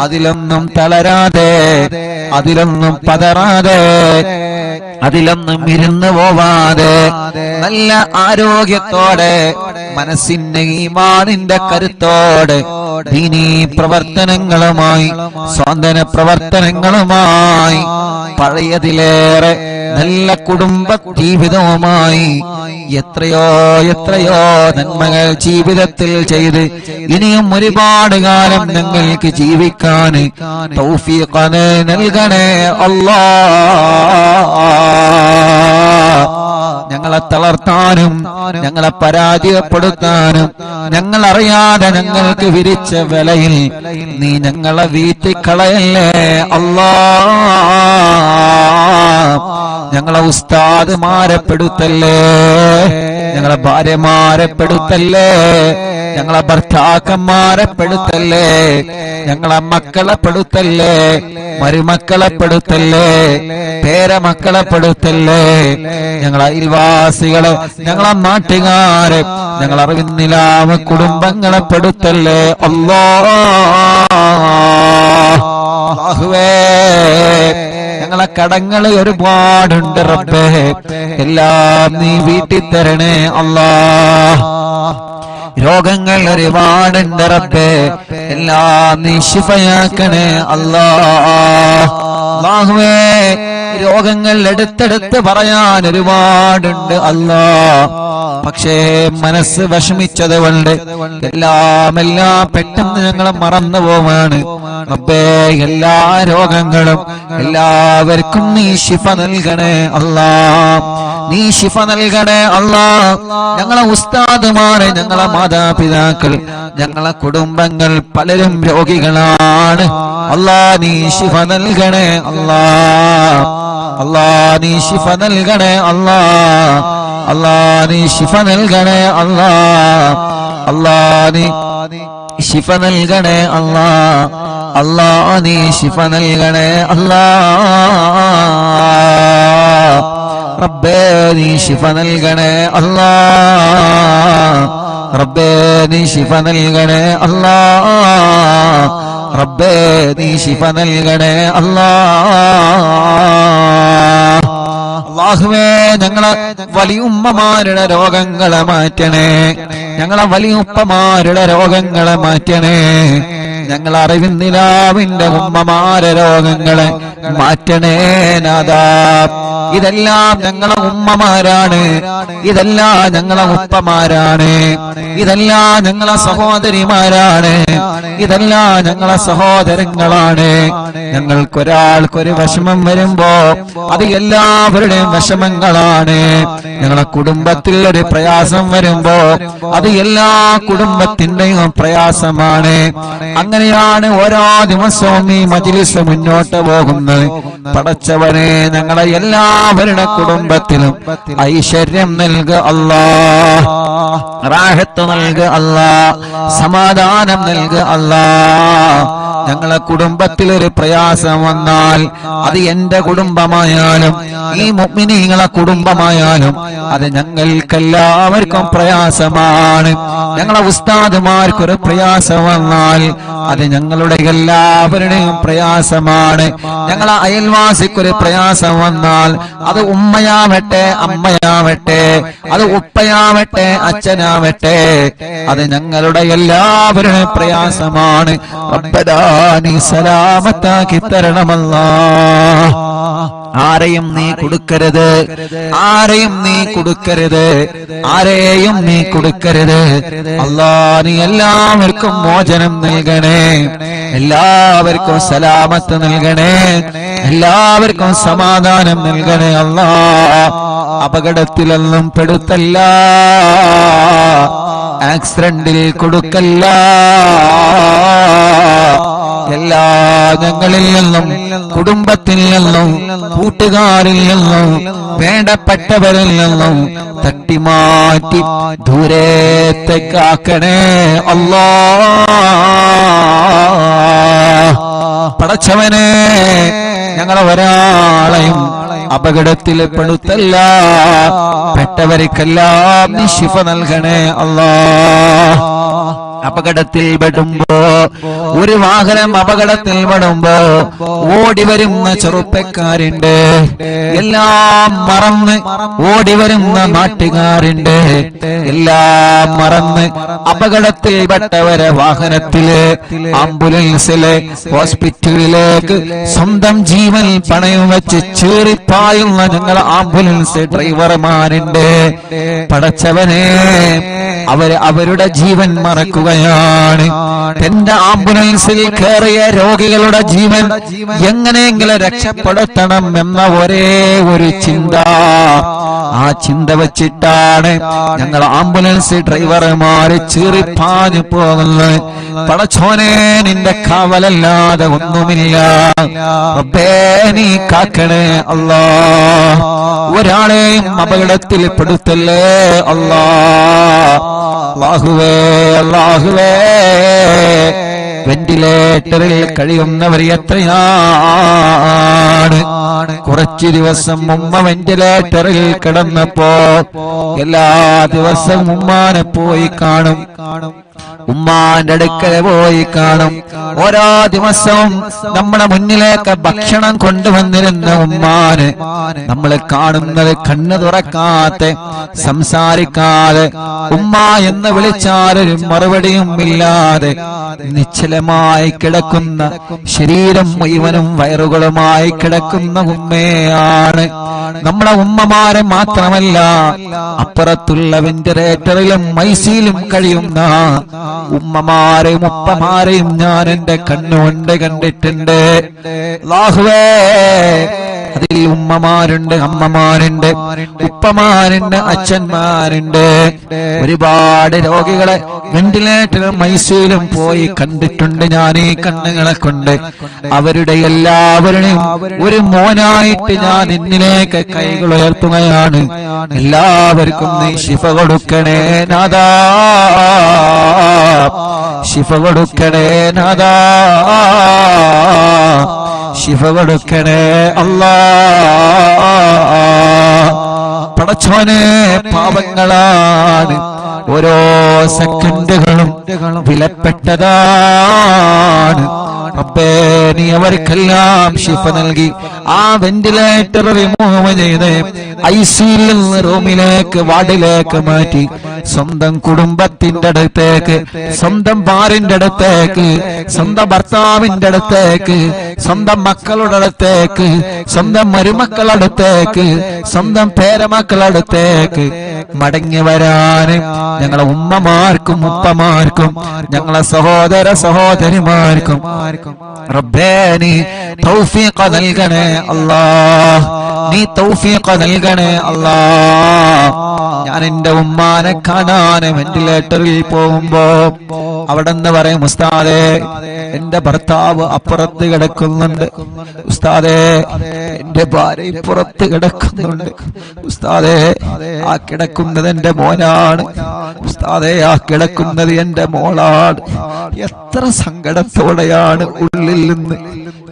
അതിലൊന്നും തളരാതെ അതിലൊന്നും പതറാതെ അതിലൊന്നും ഇരുന്നു പോവാതെ നല്ല ആരോഗ്യത്തോടെ മനസ്സിന്റെ ഈമാനിന്റെ കരുത്തോടെ ദീനീ പ്രവർത്തനങ്ങളുമായി സ്വാന്തന പ്രവർത്തനങ്ങളുമായി പഴയതിലേറെ നല്ല കുടുംബ ജീവിതവുമായി എത്രയോ നന്മകൾ ജീവിതത്തിൽ ചെയ്ത് ഇനിയും ഒരുപാട് കാലം ഞങ്ങൾക്ക് ജീവിക്കാൻ തൗഫീഖ് നൽകണേ അല്ലാഹ്. ഞങ്ങളെ തളർത്താനും ഞങ്ങളെ പരാജയപ്പെടുത്താനും ഞങ്ങളറിയാതെ ഞങ്ങൾക്ക് വിരിച്ച വിലയിൽ നീ ഞങ്ങളെ വീട്ടിക്കളയല്ലേ അല്ലാഹ്. ഞങ്ങളെ ഉസ്താദുമാരെ പെടുത്തല്ലേ, ഞങ്ങളെ ഭാര്യമാരെ പെടുത്തല്ലേ, ഞങ്ങളെ ഭർത്താക്കന്മാരെ പെടുത്തല്ലേ, ഞങ്ങളെ മക്കളെ പെടുത്തല്ലേ, മരുമക്കളെ പെടുത്തല്ലേ, പേരമക്കളെ പെടുത്തല്ലേ, ഞങ്ങളെ അയൽവാസികളെ, ഞങ്ങളെ നാട്ടുകാരെ, ഞങ്ങളെ അറിവിന്നിലാവ് കുടുംബങ്ങളെ പെടുത്തല്ലേ അല്ലാഹുവേ. ഞങ്ങളെ കടങ്ങൾ ഒരുപാടുണ്ട് റബ്ബേ, എല്ലാം നീ വീട്ടിൽ തരണേ അല്ലാഹ്. രോഗങ്ങൾ ഒരുപാടുണ്ട് റബ്ബേ, എല്ലാം നീ ശിഫയാക്കണേ അല്ലാഹുവേ. രോഗങ്ങൾ എടുത്തെടുത്ത് പറയാൻ ഒരുപാടുണ്ട് അല്ലാഹ്, പക്ഷേ മനസ്സ് വിഷമിച്ചത് കൊണ്ട് എല്ലാം പെട്ടെന്ന് ഞങ്ങൾ മറന്നു പോവാണ് റബ്ബേ. എല്ലാ രോഗങ്ങളും എല്ലാവർക്കും നീ ശിഫ നൽകണേ അല്ലാഹ്, നീ ശിഫ നൽകണേ അല്ലാഹ്. ഞങ്ങളെ ഉസ്താദുമാരെ, ഞങ്ങളെ മാതാപിതാക്കൾ, ഞങ്ങളെ കുടുംബങ്ങൾ പലരും രോഗികളാണ് അല്ലാഹ്. നീ ശിഫ നൽകണേ അല്ലാഹ്, അല്ലാഹ് നീ ശിഫ നൽകണേ അല്ലാഹ്. അല്ലാ നീ ശിഫ നൽകണേ അല്ലാ. അല്ലാ നീ ശിഫ നൽകണേ അല്ലാ. അല്ലാ നീ ശിഫ നൽകണേ അല്ലാ. റബ്ബേ നീ ശിഫ നൽകണേ അല്ലാ. റബ്ബേ നീ ശിഫ നൽകണേ അല്ലാ. റബ്ബേ നീ ശിഫ നൽകണേ അല്ലാ. അല്ലാഹുവേ ഞങ്ങളെ വലിയുമ്മമാരുടെ രോഗങ്ങളെ മാറ്റണേ. ഞങ്ങളെ വലിയുപ്പമാരുടെ രോഗങ്ങളെ മാറ്റണേ. ഞങ്ങൾ അറിവിന്ദിലാവിന്റെ ഉമ്മമാരെ രോഗങ്ങളെ മാറ്റണേ നാഥാ. ഇതെല്ലാം ഞങ്ങളെ ഉമ്മമാരാണ്, ഇതെല്ലാം ഞങ്ങളെ ഉപ്പമാരാണ്, ഇതെല്ലാം ഞങ്ങളെ സഹോദരിമാരാണ്, ഇതെല്ലാം ഞങ്ങളെ സഹോദരങ്ങളാണ്. ഞങ്ങൾക്കൊരാൾക്കൊരു വിഷമം വരുമ്പോ അത് എല്ലാവരുടെയും വിഷമങ്ങളാണ്. ഞങ്ങളെ കുടുംബത്തിൽ ഒരു പ്രയാസം വരുമ്പോ അത് എല്ലാ കുടുംബത്തിന്റെയും പ്രയാസമാണ്. അങ്ങനെയാണ് ഓരോ ദിവസവും ഈ മജ്‌ലിസ് മുന്നോട്ട് പോകുന്നത്. പടച്ചവനെ ഞങ്ങളെ എല്ലാവരുടെ കുടുംബത്തിലും ഐശ്വര്യം നൽകുക അല്ലാ, റാഹത്ത് നൽകുക അല്ലാ, സമാധാനം നൽകുക അല്ലാ. ഞങ്ങളെ കുടുംബത്തിൽ ഒരു പ്രയാസം വന്നാൽ അത് എന്റെ കുടുംബമായാലും ഈ മുഅ്മിനീങ്ങളെ കുടുംബമായാലും അത് ഞങ്ങൾക്കെല്ലാവർക്കും പ്രയാസമാണ്. ഞങ്ങളെ ഉസ്താദുമാർക്കൊരു പ്രയാസം വന്നാൽ അത് ഞങ്ങളുടെ എല്ലാവരുടെയും പ്രയാസമാണ്. ഞങ്ങളെ അയൽവാസിക്കൊരു പ്രയാസം വന്നാൽ അത് ഉമ്മയാവട്ടെ അമ്മയാവട്ടെ, അത് ഉപ്പയാവട്ടെ അച്ഛനാവട്ടെ, അത് ഞങ്ങളുടെ എല്ലാവരുടെയും പ്രയാസമാണ്. റബ്ബനാ നീ സലാമത്താക്കി തരണമല്ലാ. ആരെയും നീ കൊടുക്കരുത്, ആരെയും നീ കൊടുക്കരുത്, ആരെയും നീ കൊടുക്കരുത്. അല്ലാ നീ എല്ലാവർക്കും മോചനം നൽകണേ, എല്ലാവർക്കും സലാമത്ത് നൽകണേ, എല്ലാവർക്കും സമാധാനം നൽകണേ. അല്ലാ അപകടത്തിലൊന്നും പെടുത്തല്ല, ആക്സിഡന്റിൽ കൊടുക്കല്ല. എല്ലാ ഞങ്ങളിൽ നിന്നും കുടുംബത്തിൽ നിന്നും കൂട്ടുകാരിൽ നിന്നും വേണ്ടപ്പെട്ടവരിൽ നിന്നും തട്ടിമാറ്റി ദൂരത്തേക്കാക്കണേ അല്ലാ. പടച്ചവനെ ഞങ്ങളെ ഒരാളെയും അപകടത്തിൽ പെടുത്തല്ല, പെട്ടവർക്കെല്ലാം നീ ശിഫ നൽകണേ അല്ലാ. അപകടത്തിൽ പെടുമ്പോ, ഒരു വാഹനം അപകടത്തിൽ പെടുമ്പോ ഓടി വരുന്ന ചെറുപ്പക്കാരുണ്ട്, എല്ലാം മറന്ന് ഓടി വരുന്ന നാട്ടുകാരുണ്ട്, എല്ലാം മറന്ന് അപകടത്തിൽ പെട്ടവരെ വാഹനത്തില് ആംബുലൻസില് ഹോസ്പിറ്റലിലേക്ക് സ്വന്തം ജീവൻ പണയം വെച്ച് ചീറിപ്പായുന്ന ഞങ്ങളെ ആംബുലൻസ് ഡ്രൈവർമാരുണ്ട്. പടച്ചവനെ അവരുടെ ജീവൻ മറക്കുകയാണ്. എന്റെ ആംബുലൻസിൽ കയറിയ രോഗികളുടെ ജീവൻ എങ്ങനെയെങ്കിലും രക്ഷപ്പെടുത്തണം എന്ന ഒരേ ഒരു ചിന്ത, ആ ചിന്ത വച്ചിട്ടാണ് ഞങ്ങൾ ആംബുലൻസ് ഡ്രൈവർമാര് ചീറിപ്പാഞ്ഞു പോകുന്നത്. പടച്ചോനെ നിന്റെ കാവലല്ലാതെ ഒന്നുമില്ല. റബ്ബേ നീ കാക്കണേ അല്ലാ. ഒരാളെയും അപകടത്തിൽ പെടുത്തല്ലേ അല്ലാ. അല്ലാഹുവേ അല്ലാഹുവേ, വെന്റിലേറ്ററിൽ കഴിയുന്നവർ എത്രയാണ്. കുറച്ചു ദിവസം ഉമ്മ വെന്റിലേറ്ററിൽ കിടന്നപ്പോ എല്ലാ ദിവസവും ഉമ്മാനെ പോയി കാണും, ഉമ്മാന്റെ അടുക്കൽ പോയി കാണും. ഓരോ ദിവസവും നമ്മുടെ മുന്നിലേക്ക് ഭക്ഷണം കൊണ്ടുവന്നിരുന്ന ഉമ്മാന് നമ്മൾ കാണുന്നത് കണ്ണു തുറക്കാതെ, സംസാരിക്കാതെ, ഉമ്മ എന്ന് വിളിച്ചാലൊരു മറുപടിയും ഇല്ലാതെ നിശ്ചലമായി കിടക്കുന്ന, ശരീരം മുഴുവനും വയറുകളുമായി കിടക്കുന്ന ഉമ്മയാണ്. നമ്മുടെ ഉമ്മമാരെ മാത്രമല്ല, അപ്പുറത്തുള്ള വെന്റിലേറ്ററിലും ഐസിയിലും കഴിയുന്ന ഉമ്മമാരെയും ഉപ്പമാരെയും ഞാൻ എന്റെ കണ്ണുകൊണ്ട് കണ്ടിട്ടുണ്ട്. അല്ലാഹുവേ അതിൽ ഉമ്മമാരുണ്ട്, അമ്മമാരുണ്ട്, ഉപ്പമാരുണ്ട്, അച്ഛന്മാരുണ്ട്. ഒരുപാട് രോഗികളെ വെന്റിലേറ്ററിലും ഐസിയുലും പോയി കണ്ടിട്ടുണ്ട് ഞാൻ ഈ കണ്ണുകളെ കൊണ്ട്. അവരുടെ എല്ലാവരുടെയും ഒരു മോനായിട്ട് ഞാൻ എന്നിലേക്ക് കൈകൾ ഉയർത്തുകയാണ്. എല്ലാവർക്കും നീ ശിഫ കൊടുക്കണേ നാഥാ, ശിഫ കൊടുക്കണേ നാഥാ, ശിഫ കൊടുക്കണേ അല്ലാ. പടച്ചോനെ, പാപങ്ങളാണ്, ഓരോ സെക്കൻഡുകളും വിലപ്പെട്ടതാണ്. റബ്ബേ, നീ അവർക്കെല്ലാം ശിഫ നൽകി ആ വെന്റിലേറ്റർ റിമൂവ് ചെയ്ത് ഐസിയിൽ നിന്ന് റൂമിലേക്ക്, വാർഡിലേക്ക് മാറ്റി സ്വന്തം കുടുംബത്തിന്റെ അടുത്തേക്ക്, സ്വന്തം ഭാര്യന്റെ അടുത്തേക്ക്, സ്വന്തം ഭർത്താവിന്റെ അടുത്തേക്ക്, സ്വന്തം മക്കളുടെ അടുത്തേക്ക്, സ്വന്തം മരുമക്കളുടെ അടുത്തേക്ക്, സ്വന്തം പേരമക്കളുടെ അടുത്തേക്ക് മടങ്ങി വരാന് ഞങ്ങളെ ഉമ്മമാർക്കും ഉപ്പമാർക്കും ഞങ്ങളെ സഹോദര സഹോദരിമാർക്കും റബ്ബേ നീ തൗഫീഖ് നൽകണേ അല്ലാഹ്, നീ തൗഫീഖ് നൽകണേ അല്ലാഹ്. ഞാൻ എന്റെ ഉമ്മാനെ കാണാൻ വെന്റിലേറ്ററിൽ പോകുമ്പോ അവിടെ നിന്ന് പറയും, ഉസ്താദേ എന്റെ ഭർത്താവ് അപ്പുറത്ത് കിടക്കുന്നുണ്ട്, ഉസ്താദേ എന്റെ ഭാര്യ പുറത്ത് കിടക്കുന്നുണ്ട്, ഉസ്താദേ ആ കിടക്കുന്നത് എന്റെ മോനാണ്, ഉസ്താദേ ആ കിടക്കുന്നത് എന്റെ മോളാണ്. എത്ര സങ്കടത്തോടെയാണ് ഉള്ളിൽ നിന്ന്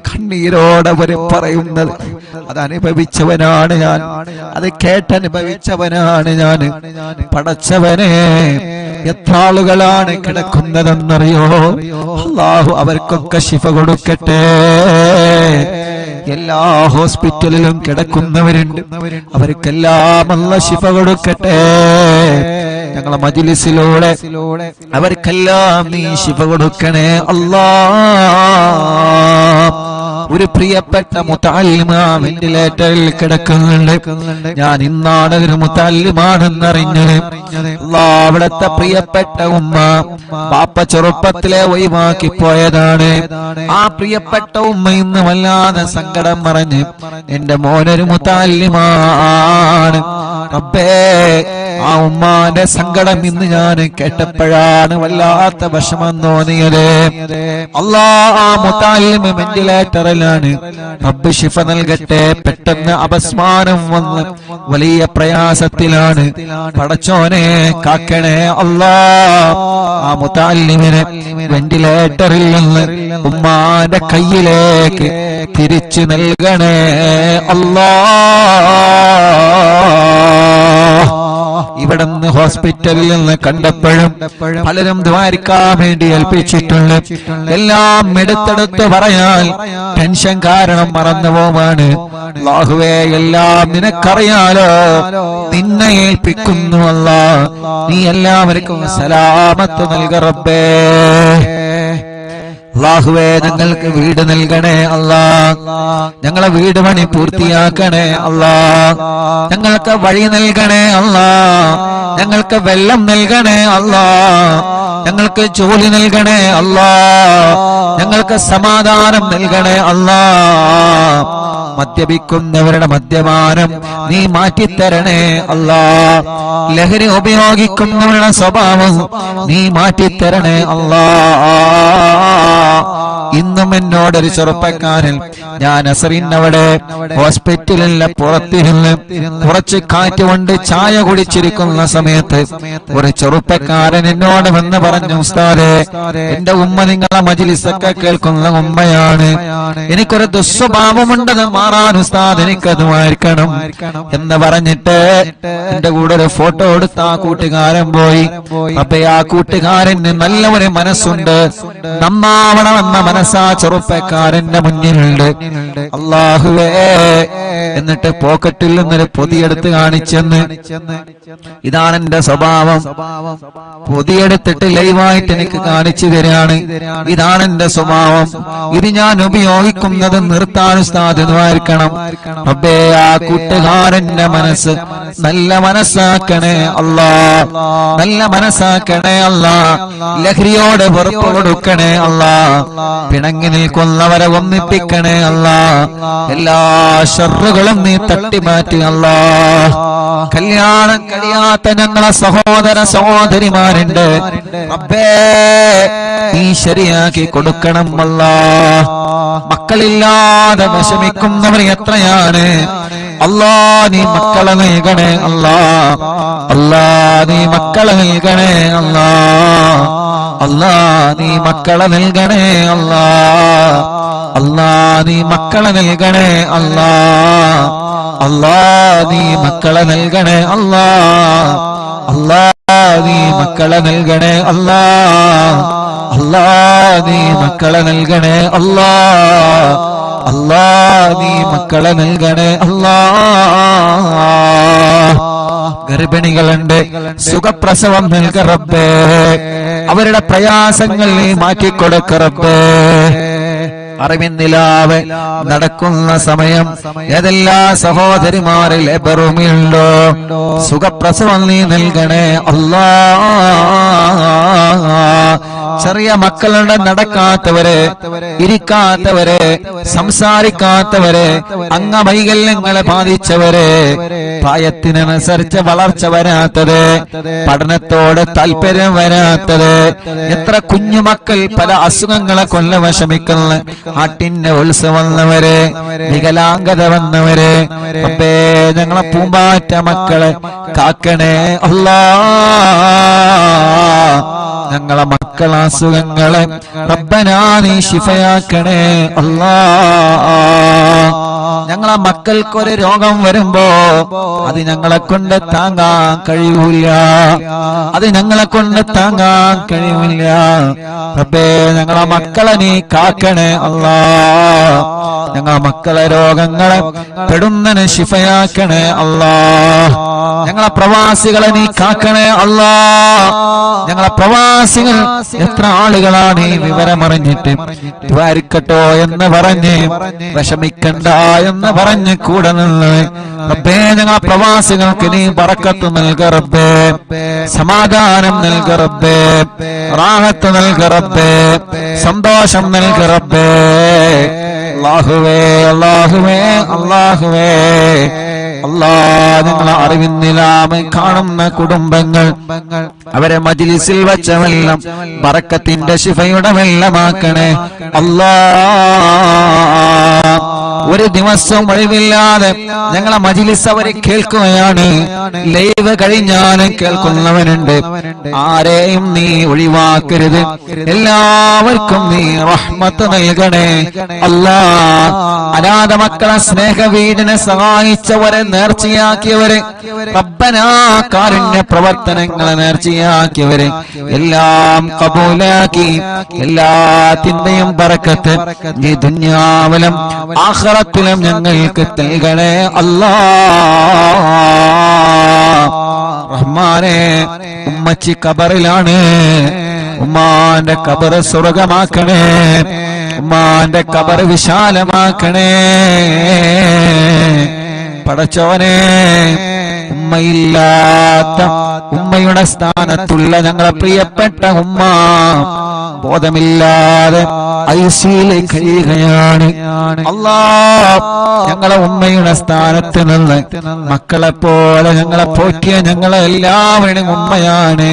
കണ്ണീരോടെ അവര് പറയുന്നത്. അതനുഭവിച്ചവനാണ് ഞാൻ, അത് കേട്ടനുഭവിച്ചവനാണ് ഞാൻ. പടച്ചവനെ, എത്ര ആളുകളാണ് കിടക്കുന്നതെന്നറിയോ? അല്ലാഹു അവർക്കൊക്കെ ശിഫ കൊടുക്കട്ടെ. എല്ലാ ഹോസ്പിറ്റലിലും കിടക്കുന്നവരുണ്ട്, അവർക്കെല്ലാം അല്ലാഹു ശിഫ കൊടുക്കട്ടെ. ഞങ്ങളെ മജ്‌ലിസിലൂടെ അവർക്കെല്ലാം നീ ശിഫ കൊടുക്കണേ അല്ലാഹ്. ഒരു പ്രിയപ്പെട്ട മുതഅല്ലിമ വെന്റിലേറ്ററിൽ കിടക്കുന്നുണ്ട്. ഞാൻ ഇന്നാണ് ഒരു മുതഅല്ലിമാണെന്നറിഞ്ഞത്. അല്ലാഹ്, അവിടുത്തെ പ്രിയപ്പെട്ട ഉമ്മ ബാപ്പ ചെറുപ്പത്തിലെ ഒഴിവാക്കി പോയതാണ്. ആ പ്രിയപ്പെട്ട ഉമ്മ ഇന്ന് വല്ലാതെ സങ്കടം പറഞ്ഞ് എന്റെ മോനൊരു മുതഅല്ലിമാണ്. റബ്ബേ, ആ ഉമ്മാന്റെ സങ്കടം ഇന്ന് ഞാൻ കേട്ടപ്പോഴാണ് വല്ലാത്ത വിഷമം തോന്നിയത്. അല്ലാഹ്, ആ മുതഅല്ലിമ വെന്റിലേറ്ററിലാണ്. റബ്ബ് ശിഫ നൽകട്ടെ. പെട്ടെന്ന് അപസ്മാരം വന്ന് വലിയ പ്രയാസത്തിലാണ്. പടച്ചോനെ കാക്കണേ അല്ലാഹ്. ആ മുതഅല്ലിമിനെ വെന്റിലേറ്ററിൽ നിന്ന് ഉമ്മാന്റെ കയ്യിലേക്ക് തിരിച്ചു നൽകണേ അല്ലാഹ്. ഇവിടുന്ന് ഹോസ്പിറ്റലിൽ നിന്ന് കണ്ടപ്പോഴും പലരും ദ്വാരിക്കാൻ വേണ്ടി ഏൽപ്പിച്ചിട്ടുണ്ട്. എല്ലാം എടുത്തെടുത്ത് പറയാൻ ടെൻഷൻ കാരണം മറന്നു പോവാണ്. അല്ലാഹുവേ, എല്ലാം നിനക്കറിയാലോ, നിന്നെ ഏൽപ്പിക്കുന്നു അല്ലാഹ്. നീ എല്ലാവർക്കും സലാമത്ത് നൽക റബ്ബേ. അല്ലാഹുവേ, ഞങ്ങൾക്ക് വീട് നൽകണേ അല്ലാഹ്. ഞങ്ങളെ വീട് പണി പൂർത്തിയാക്കണേ അല്ലാഹ്. ഞങ്ങൾക്ക് വഴി നൽകണേ അല്ലാഹ്. ഞങ്ങൾക്ക് വെള്ളം നൽകണേ അല്ലാഹ്. ഞങ്ങൾക്ക് ജോലി നൽകണേ അല്ലാഹ്. ഞങ്ങൾക്ക് സമാധാനം നൽകണേ അല്ലാഹ്. മദ്യപിക്കുന്നവരുടെ മദ്യപാനം നീ മാറ്റിത്തരണേ അല്ലാഹ്. ലഹരി ഉപയോഗിക്കുന്നവരുടെ സ്വഭാവം നീ മാറ്റിത്തരണേ അല്ലാഹ്. ഇന്നും എന്നോടൊരു ചെറുപ്പക്കാരൻ, ഞാൻ അസറിനവിടെ ഹോസ്പിറ്റലിലെ പുറത്തിരുന്ന് കുറച്ച് കാറ്റ് കൊണ്ട് ചായ കുടിച്ചിരിക്കുന്ന സമയത്ത് ഒരു ചെറുപ്പക്കാരൻ എന്നോട് വന്ന് പറഞ്ഞു, ഉസ്താദേ, എന്റെ ഉമ്മ നിങ്ങളെ മജ്‌ലിസൊക്കെ കേൾക്കുന്ന ഉമ്മയാണ്, എനിക്കൊരു ദുസ്വഭാവമുണ്ടെന്ന് മാറാൻ ഉസ്താദ് എനിക്കത് വായിക്കണം എന്ന് പറഞ്ഞിട്ട് എന്റെ കൂടെ ഒരു ഫോട്ടോ എടുത്ത് ആ കൂട്ടുകാരൻ പോയി. അപ്പൊ ആ കൂട്ടുകാരന് നല്ല ഒരു മനസ്സുണ്ട്, നന്നാവണമെന്ന മനസ്സാ ചെറുപ്പക്കാരന്റെ മുന്നിലുണ്ട്. അല്ലാഹുവേ, എന്നിട്ട് പോക്കറ്റിൽ നിന്നൊരു പൊതിയെടുത്ത് കാണിച്ചെന്ന്, ഇതാണ് എന്റെ സ്വഭാവം. പൊതിയെടുത്തിട്ട് ലൈവായിട്ട് എനിക്ക് കാണിച്ചു തരാണ്, ഇതാണ് എന്റെ സ്വഭാവം, ഇത് ഞാൻ ഉപയോഗിക്കുന്നത് നിർത്താൻ ഉസ്താദ് ദ്വാരിക്കണം. റബ്ബേ, ആ കൂട്ടുകാരന്റെ മനസ്സ് നല്ല മനസ്സാക്കണേ അല്ലാഹ്, നല്ല മനസ്സാക്കണേ അല്ലാഹ്. ലഹരിയോട് വെറുപ്പ് കൊടുക്കണേ അല്ലാഹ്. പിണങ്ങി നിൽക്കുന്നവരെ ഒന്നിപ്പിക്കണേ അല്ലാഹ്. എല്ലാ ശർറും ഷറുകളും നീ തട്ടിമാറ്റി അല്ലാ. കല്യാണം കഴിയാത്ത ഞങ്ങളെ സഹോദര സഹോദരിമാരുണ്ട് റബ്ബേ, നീ ശരിയാക്കി കൊടുക്കണം അല്ലാ. മക്കളില്ലാതെ വിഷമിക്കുന്നവർ എത്രയാണ് അല്ലാ. നീ മക്കളെ നൽകണേ അല്ലാ. അല്ലാ നീ മക്കളെ നൽകണേ അല്ലാ. അല്ലാ നീ മക്കളെ നൽകണേ അല്ലാ. അല്ലാ നീ മക്കളെ നൽകണേ അല്ലാ. അല്ലാ നീ മക്കളെ നൽകണേ അല്ലാ. അല്ലാ നീ മക്കളെ നൽകണേ അല്ലാ. അല്ലാ നീ മക്കളെ നൽകണേ അല്ലാ. അല്ലാ നീ മക്കളെ നൽകണേ അല്ലാ. ഗർഭിണികളുണ്ട്, സുഖപ്രസവം നൽക റബ്ബേ. അവരുടെ പ്രയാസങ്ങൾ നീ മാറ്റിക്കൊടുക്ക റബ്ബേ. അറിവിന്നിലാവ് നടക്കുന്ന സമയം ഏതെല്ലാ സഹോദരിമാരിൽ ലേബറുമില്ലോ സുഖപ്രസവം നീ നൽകണേ അല്ലാ. ചെറിയ മക്കളുടെ നടക്കാത്തവരെ, ഇരിക്കാത്തവരെ, സംസാരിക്കാത്തവരെ, അംഗവൈകല്യങ്ങളെ ബാധിച്ചവരെ, പ്രായത്തിനനുസരിച്ച് വളർച്ച വരാത്തത്, പഠനത്തോട് താല്പര്യം വരാത്തത്, എത്ര കുഞ്ഞുമക്കൾ പല അസുഖങ്ങളെ കൊല്ല വിഷമിക്കുന്ന ആട്ടിന്റെ ഉത്സവം വന്നവരെ, വികലാംഗത വന്നവരെ, റബ്ബേ ഞങ്ങളെ പൂമ്പാറ്റ മക്കളെ കാക്കണേ അല്ലാ. ഞങ്ങളെ മക്കളെ അസുഖങ്ങളെ റബ്ബനാ നീ ശിഫയാക്കണേ അല്ലാ. ഞങ്ങളെ മക്കൾക്കൊരു രോഗം വരുമ്പോ അത് ഞങ്ങളെ കൊണ്ട് താങ്ങാൻ കഴിയൂല, അത് ഞങ്ങളെ കൊണ്ട് താങ്ങാൻ കഴിയൂല. റബ്ബേ ഞങ്ങളെ മക്കളെ നീ കാക്കണേ അല്ലാ. ഞങ്ങളെ മക്കളെ രോഗങ്ങളെ പെടുന്നതിന് ശിഫയാക്കണേ അല്ലാ. ഞങ്ങളെ പ്രവാസികളെ നീ കാക്കണേ അല്ലാ. ഞങ്ങളെ പ്രവാസികൾ എത്ര ആളുകളാണ് ഈ വിവരമറിഞ്ഞിട്ട് ദ്വാരിക്കട്ടോ എന്ന് പറഞ്ഞ് വിഷമിക്കണ്ട എന്ന് പറഞ്ഞ് കൂടെ നിന്ന് റബ്ബേ ഞങ്ങളെ പ്രവാസികൾക്ക് നീ ബറക്കത്ത് നൽക റബ്ബേ, സമാധാനം നൽക റബ്ബേ, റാഹത്ത് നൽക റബ്ബേ, സന്തോഷം നൽക റബ്ബേ. അല്ലാഹുവേ അല്ലാഹുവേ അല്ലാഹുവേ അല്ലാ. നിങ്ങളെ അറിവിന്നിലാമ കാണുന്ന കുടുംബങ്ങൾ അവരെ മജ്ലിസിൽ വച്ച വെള്ളം ബറക്കത്തിന്റെ ശിഫയുടെ വെള്ളമാക്കണേ അല്ലാ. ഒരു ദിവസം ഒഴിവില്ലാതെ ഞങ്ങളെ മജ്ലിസ് അവരെ കേൾക്കുകയാണ്. ലൈവ് കഴിഞ്ഞാലും കേൾക്കുന്നവനുണ്ട്. ആരെയും നീ ഒഴിവാക്കരുത്. എല്ലാവർക്കും നീ റഹ്മത്ത് നൽകണേ അല്ലാ. അനാഥ മക്കളെ സ്നേഹവീടിനെ സഹായിച്ചവരെ, നേർച്ചയാക്കിയവരെ, റബ്ബനാ കാരുണ്യ പ്രവർത്തനങ്ങളെ നേർച്ചയാക്കിയവരെ എല്ലാം കബൂലാക്കി എല്ലാത്തിന്റെയും ബറക്കത്ത് ഈ ദുനിയാവിലും ആഖിറത്തിലും ഞങ്ങൾക്ക് നൽകണേ അല്ലാ. റഹ്മാനേ ഉമ്മച്ചി ഖബറിലാണ്. ഉമ്മാന്റെ ഖബർ സ്വർഗമാക്കണേ. ഉമ്മാന്റെ ഖബർ വിശാലമാക്കണേ. പടച്ചോനെ ഉമ്മയില്ലാത്ത, ഉമ്മയുടെ സ്ഥാനത്തുള്ള ഞങ്ങളെ പ്രിയപ്പെട്ട ഉമ്മ ബോധമില്ലാതെ ഐസിയിൽ കഴിയുകയാണ് അല്ലാ. ഞങ്ങളെ ഉമ്മയുടെ സ്ഥാനത്ത് നിന്ന് മക്കളെ പോലെ ഞങ്ങളെ പോറ്റിയ ഞങ്ങളെ എല്ലാവരുടെയും ഉമ്മയാണ്.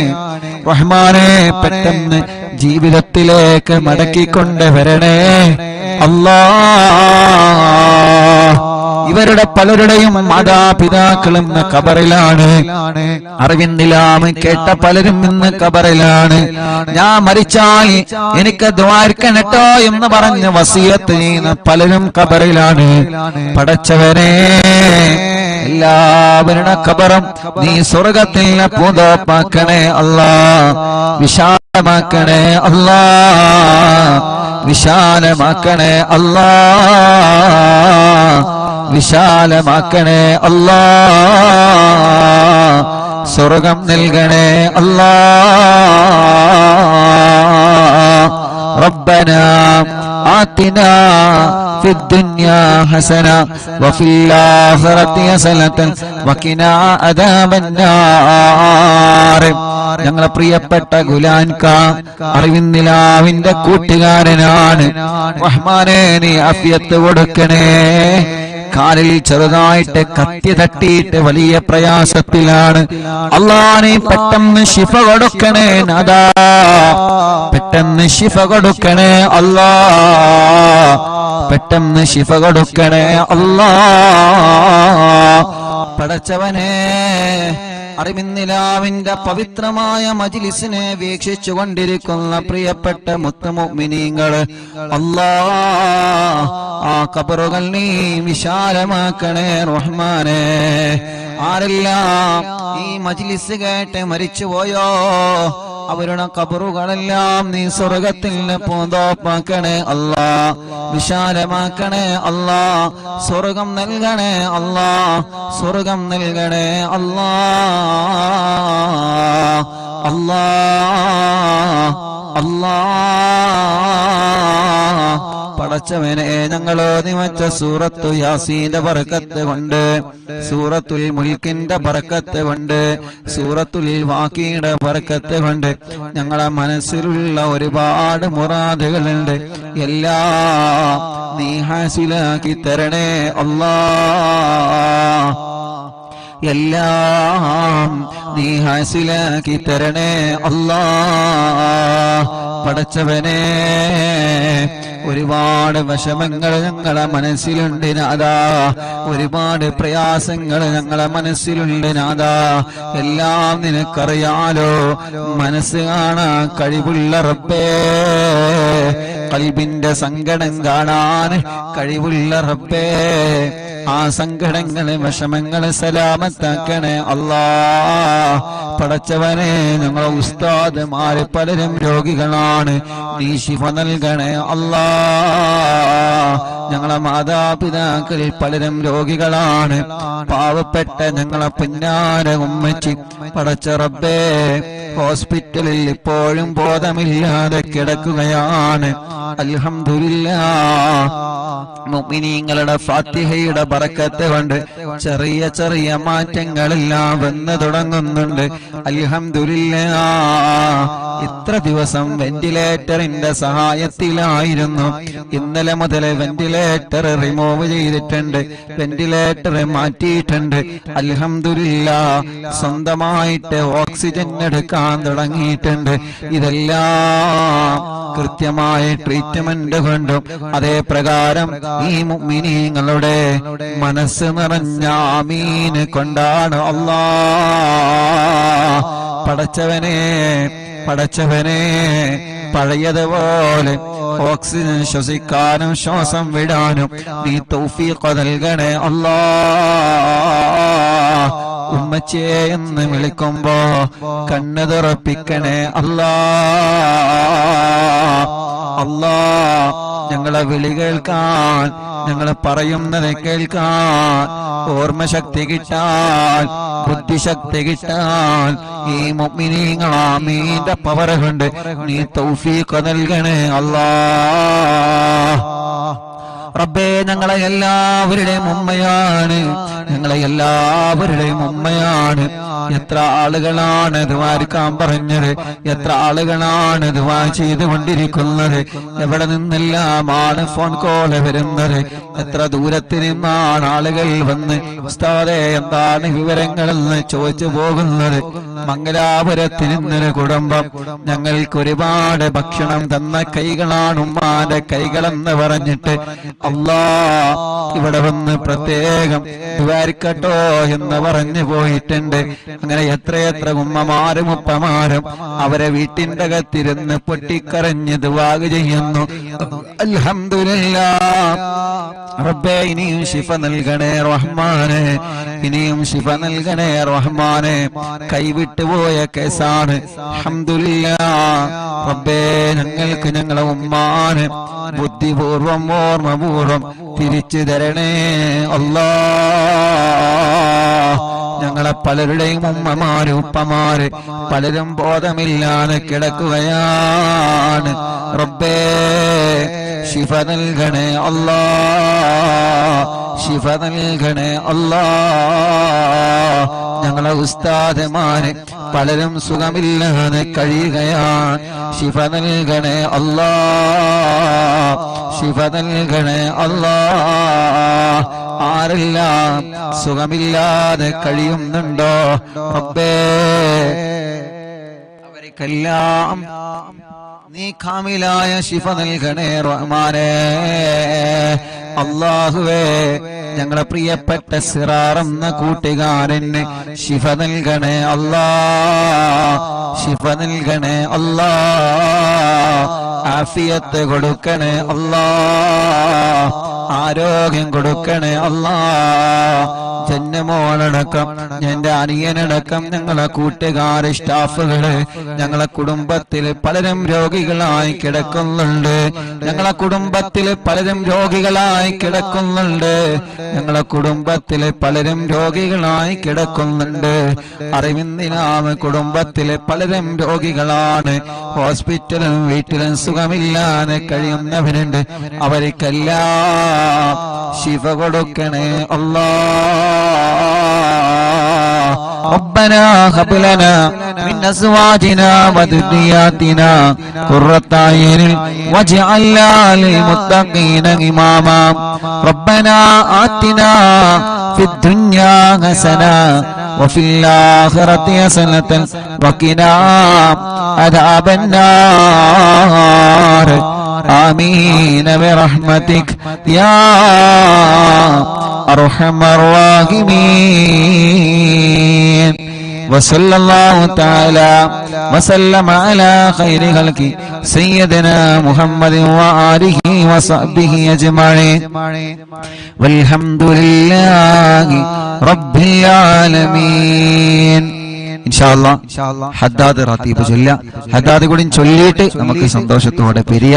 റഹ്മാനെ പെട്ടെന്ന് ജീവിതത്തിലേക്ക് മടക്കിക്കൊണ്ട് വരണേ അല്ലാ. ഇവരുടെ പലരുടെയും മാതാപിതാക്കളും ഇന്ന് ഖബറിലാണ്. അറിവിന്നിലാമ കേട്ട പലരും ഇന്ന് ഖബറിലാണ്. ഞാൻ മരിച്ചാൽ എനിക്ക് ദ്വാരക്കണട്ടോ എന്ന് പറഞ്ഞ് വസിയത്ത് ചെയ്യുന്ന പലരും ഖബറിലാണ്. പടച്ചവനെ എല്ലാവരുടെ ഖബറും നീ സ്വർഗത്തിൽ പൂന്തോപ്പാക്കണേ അല്ലാ. വിശാലമാക്കണേ അല്ലാ. വിശാലമാക്കണേ അല്ലാ. വിശാലമാക്കണേ അല്ലാ. സ്വർഗം നൽകണേ അല്ലാ. റബ്ബനാ ആതിനാ في الدنيا حسنة وفي الآخرة حسنة وقنا عذاب النار. ഞങ്ങളെ പ്രിയപ്പെട്ട ഗുലാൻക അറിവിന്നിലാവിന്റെ കൂട്ടുകാരനാണ്. റഹ്മാനേ നീ ആഫിയത്ത് കൊടുക്കണേ. കാലിൽ ചെറുതായിട്ട് കത്തി തട്ടിയിട്ട് വലിയ പ്രയാസത്തിലാണ്. അല്ലാഹുവേ പെട്ടെന്ന് ശിഫ കൊടുക്കണേ നാഥാ, പെട്ടെന്ന് ശിഫ കൊടുക്കണേ അല്ലാ, പെട്ടെന്ന് ശിഫ കൊടുക്കണേ അല്ലാ. പടച്ചവനെ, അറിവിന്നിലാവിന്റെ പവിത്രമായ മജ്ലിസിനെ വീക്ഷിച്ചു കൊണ്ടിരിക്കുന്ന പ്രിയപ്പെട്ട മുത്തുമുഅ്മിനീങ്ങള്, അല്ലാഹ് ആ ഖബറുകൾ നീ വിശാലമാക്കണേ റഹ്മാനേ. ആരെല്ലാം ഈ മജ്ലിസ് കേട്ട് മരിച്ചുപോയോ അവരുടെ ഖബറുകളെല്ലാം നീ സ്വർഗത്തിൽ പൂന്തോപ്പാക്കണേ അല്ലാ, വിശാലമാക്കണേ അല്ലാ, സ്വർഗം നൽകണേ അല്ലാ, സ്വർഗം നൽകണേ അല്ലാ. അല്ലാ അല്ലാ പടച്ചവനെ, ഞങ്ങളോ നിമച്ച സൂറത്തു യാസീന്റെ ബറക്കത്ത് കൊണ്ട്, സൂറത്തുൽ മുൽക്കിന്റെ ബറക്കത്ത് കൊണ്ട്, സൂറത്തുൽ വാഖിയുടെ ബറക്കത്ത് കൊണ്ട് ഞങ്ങളെ മനസ്സിലുള്ള ഒരുപാട് മുറാദുകളുണ്ട്, എല്ലാം നീ ഹാസിലാക്കി തരണേ അല്ലാഹ്, എല്ലാം നീ ഹാസിലാക്കി തരണേ അല്ലാഹ്. പടച്ചവനെ, ഒരുപാട് വിഷമങ്ങൾ ഞങ്ങളെ മനസ്സിലുണ്ട് നാഥാ, ഒരുപാട് പ്രയാസങ്ങൾ ഞങ്ങളെ മനസ്സിലുണ്ട് നാഥാ. എല്ലാം നിനക്കറിയാലോ, മനസ്സ് കാണാൻ കഴിവുള്ള റബ്ബേ, ഖൽബിന്റെ സങ്കടം കാണാൻ കഴിവുള്ള റബ്ബേ, ആ സങ്കടങ്ങളെ വിഷമങ്ങളെ സലാമത്താക്കണേ അല്ലാഹ്. പടച്ചവനെ, ഞങ്ങളെ ഉസ്താദുമാര് പലരും രോഗികളാണ്, നീ ശിഫ നൽകണേ അല്ലാഹ്. ഞങ്ങളെ മാതാപിതാക്കൾ പലരും രോഗികളാണ്, പാവപ്പെട്ട ഞങ്ങളെ പുന്നാര ഉമ്മച്ചി പടച്ച റബ്ബേ ഹോസ്പിറ്റലിൽ ഇപ്പോഴും ബോധമില്ലാതെ കിടക്കുകയാണ്. അൽഹംദുലില്ലാഹ്, മുഅ്മിനീങ്ങളുടെ ഫാത്തിഹയുടെ ബറക്കത്ത് കൊണ്ട് ചെറിയ ചെറിയ മാറ്റങ്ങളെല്ലാം വന്നു തുടങ്ങുന്നുണ്ട്. അൽഹംദുലില്ലാഹ്, ഇത്ര ദിവസം വെന്റിലേറ്ററിന്റെ സഹായത്തിലായിരുന്നു, ഇന്നലെ മുതൽ വെന്റിലേറ്റർ റിമൂവ് ചെയ്തിട്ടുണ്ട്, വെന്റിലേറ്റർ മാറ്റിയിട്ടുണ്ട്. അൽഹംദുലില്ലാഹ്, സ്വന്തമായിട്ട് ഓക്സിജൻ എടുക്കാൻ തുടങ്ങിയിട്ടുണ്ട്. ഇതെല്ലാം കൃത്യമായ ട്രീറ്റ്മെന്റ് കൊണ്ടും അതേ പ്രകാരം ഈ മുഅ്മിനീങ്ങളുടെ മനസ്സ് നിറഞ്ഞ ആമീൻ കൊണ്ടാണ് അല്ലാഹ്. പടച്ചവനെ, പടച്ചവനെ, പഴയതുപോലെ ഓക്സിജൻ ശ്വസിക്കാനും ശ്വാസം വിടാനും നീ തൗഫീഖ് നൽകണേ അല്ലാഹ്. ഉമ്മച്ചേ എന്ന് വിളിക്കുമ്പോ കണ്ണ് തുറപ്പിക്കണേ അല്ലാഹ്. അല്ലാഹ്, ഞങ്ങളെ വിളി കേൾക്കാൻ, ഞങ്ങളെ പറയുന്നത് കേൾക്കാൻ ഓർമ്മശക്തി കിട്ടാൻ, ബുദ്ധിശക്തി കിട്ടാൻ ഈ മുഅ്മിനീങ്ങൾ ആമീന്റെ പവർ കൊണ്ട് നീ തൗഫീഖ് നൽകണേ അല്ലാഹ്. റബ്ബേ, ഞങ്ങളെ എല്ലാവരുടെയും ഉമ്മയാണ്, ഞങ്ങളെ എല്ലാവരുടെയും ഉമ്മയാണ്. എത്ര ആളുകളാണ് ദുആക്കാൻ പറഞ്ഞത്, എത്ര ആളുകളാണ് ദുആ ചെയ്തുകൊണ്ടിരിക്കുന്നത്, എവിടെ നിന്നെല്ലാമാണ് ഫോൺ കോൾ വരുന്നത്, എത്ര ദൂരത്തിൽ നിന്നാണ് ആളുകൾ വന്ന് ഉസ്താദേ എന്താണ് വിവരങ്ങളെന്ന് ചോദിച്ചു പോകുന്നത്. മംഗലാപുരത്തിൽ നിന്നൊരു കുടുംബം ഞങ്ങൾക്ക് ഒരുപാട് ഭക്ഷണം തന്ന കൈകളാണ് ഉമ്മാന്റെ കൈകളെന്ന് പറഞ്ഞിട്ട് അല്ലാഹ് ഇവിടെ വന്ന് പ്രത്യേകം ദുആരിക്കട്ടോ എന്ന് പറഞ്ഞു പോയിട്ടുണ്ട്. അങ്ങനെ എത്രയെത്ര ഉമ്മമാരും ഉപ്പമാരും അവരെ വീട്ടിന്റെ അകത്തിരുന്ന് പൊട്ടിക്കരഞ്ഞ് ദുആ ചെയ്യുന്നു. അൽഹംദുലില്ലാഹ്. റബ്ബേ, ഇനിയും ശിഫ നൽകണേ റഹ്മാനെ, ഇനിയും ശിഫ നൽകണേ റഹ്മാനെ. കൈവിട്ടുപോയ കേസാണ്. അൽഹംദുലില്ലാഹ്. റബ്ബേ, ഞങ്ങൾക്ക് ഞങ്ങളെ ഉമ്മാനെ ബുദ്ധിപൂർവം ഓർമ്മപൂർവം തിരിച്ചു തരണേ അല്ലാഹ്. ഞങ്ങളെ പലരുടെയും ഉമ്മമാര് ഉപ്പമാര് പലരും ബോധമില്ലാതെ കിടക്കുകയാണ്. റബ്ബേ, ശിഫ നൽകണേ അല്ലാ, ശിഫ നൽകണേ അല്ലാ. ഞങ്ങളെ ഉസ്താദുമാരെ പലരും സുഖമില്ലാതെ കഴിയുകയാണ്. ശിഫ നൽകണേ അല്ലാ, ശിഫ നൽകണേ അല്ലാ. ആരെല്ലാം സുഖമില്ലാതെ കഴിയുന്നുണ്ടോ റബ്ബേ, അവർക്കെല്ലാം നീ കാമിലായ ശിഫ നൽകണേ റഹ്മാനേ. അല്ലാഹുവേ, ഞങ്ങളെ പ്രിയപ്പെട്ട സിറാർ എന്ന കൂട്ടുകാരന് ശിഫ നൽകണേ അല്ലാ, ശിഫ നൽകണേ അല്ലാ. ആഫിയത്ത് കൊടുക്കണേ അല്ലാ, ആരോഗ്യം കൊടുക്കണേ അല്ലാ. ജന്മോളടക്കം എന്റെ അനിയനടക്കം ഞങ്ങളെ കൂട്ടുകാര് സ്റ്റാഫുകള് ഞങ്ങളെ കുടുംബത്തിൽ പലരും രോഗികളായി കിടക്കുന്നുണ്ട്, ഞങ്ങളെ കുടുംബത്തിൽ പലരും രോഗികളായി കിടക്കുന്നുണ്ട്, ഞങ്ങളെ കുടുംബത്തിൽ പലരും രോഗികളായി കിടക്കുന്നുണ്ട്. അറിവിന്ദിനാമ കുടുംബത്തിലെ പലരും രോഗികളാണ്, ഹോസ്പിറ്റലും വീട്ടിലും സുഖമില്ലാതെ കഴിയുന്നവരുണ്ട്. അവർക്കെല്ലാം ശിഫ കൊടുക്കണേ അല്ലാ. ربنا هب لنا من أزواجنا وذرياتنا قرة أعين واجعلنا للمتقين إماما. ربنا آتنا في الدنيا حسنة وفي الآخرة حسنة وقنا عذاب النار. آمين برحمتك يا أرحم الراحمين. وصلى الله تعالى وسلم على خير خلقه سيدنا محمد وآله وصحبه أجمعين والحمد لله رب العالمين. ഇൻഷാ അല്ലാഹ് ഹദ്ദാദ് റതീബ് ചൊല്ല. ഹദ്ദാദ് കൂടി ചൊല്ലിയിട്ട് നമുക്ക് സന്തോഷത്തോടെ പിരിയ.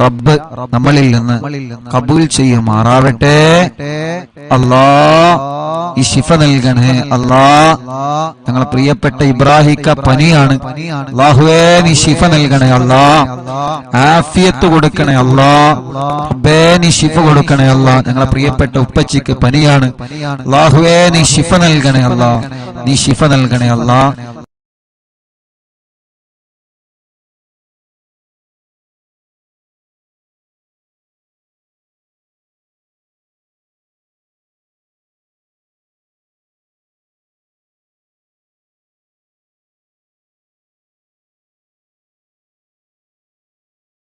റബ്ബ് നമ്മളിൽ നിന്ന് കബൂൽ ചെയ്യുമാറാവട്ടെ. അല്ലാ, ഈ ശിഫ നൽകണേ അല്ലാ. ഞങ്ങളെ പ്രിയപ്പെട്ട ഇബ്രാഹിക്ക പനിയാണ്, അല്ലാഹുവേ നീ ശിഫ നൽകണേ അല്ലാ. ആഫിയത്ത് കൊടുക്കണേ അല്ലാ. റബ്ബേ നീ ശിഫ കൊടുക്കണേ അല്ലാ. ഞങ്ങളെ പ്രിയപ്പെട്ട ഉപ്പച്ചിക്ക് പനിയാണ്, അല്ലാഹുവേ നീ ശിഫ നൽകണേ അല്ലാ, നീ ശിഫ നൽകണേ അല്ലാ.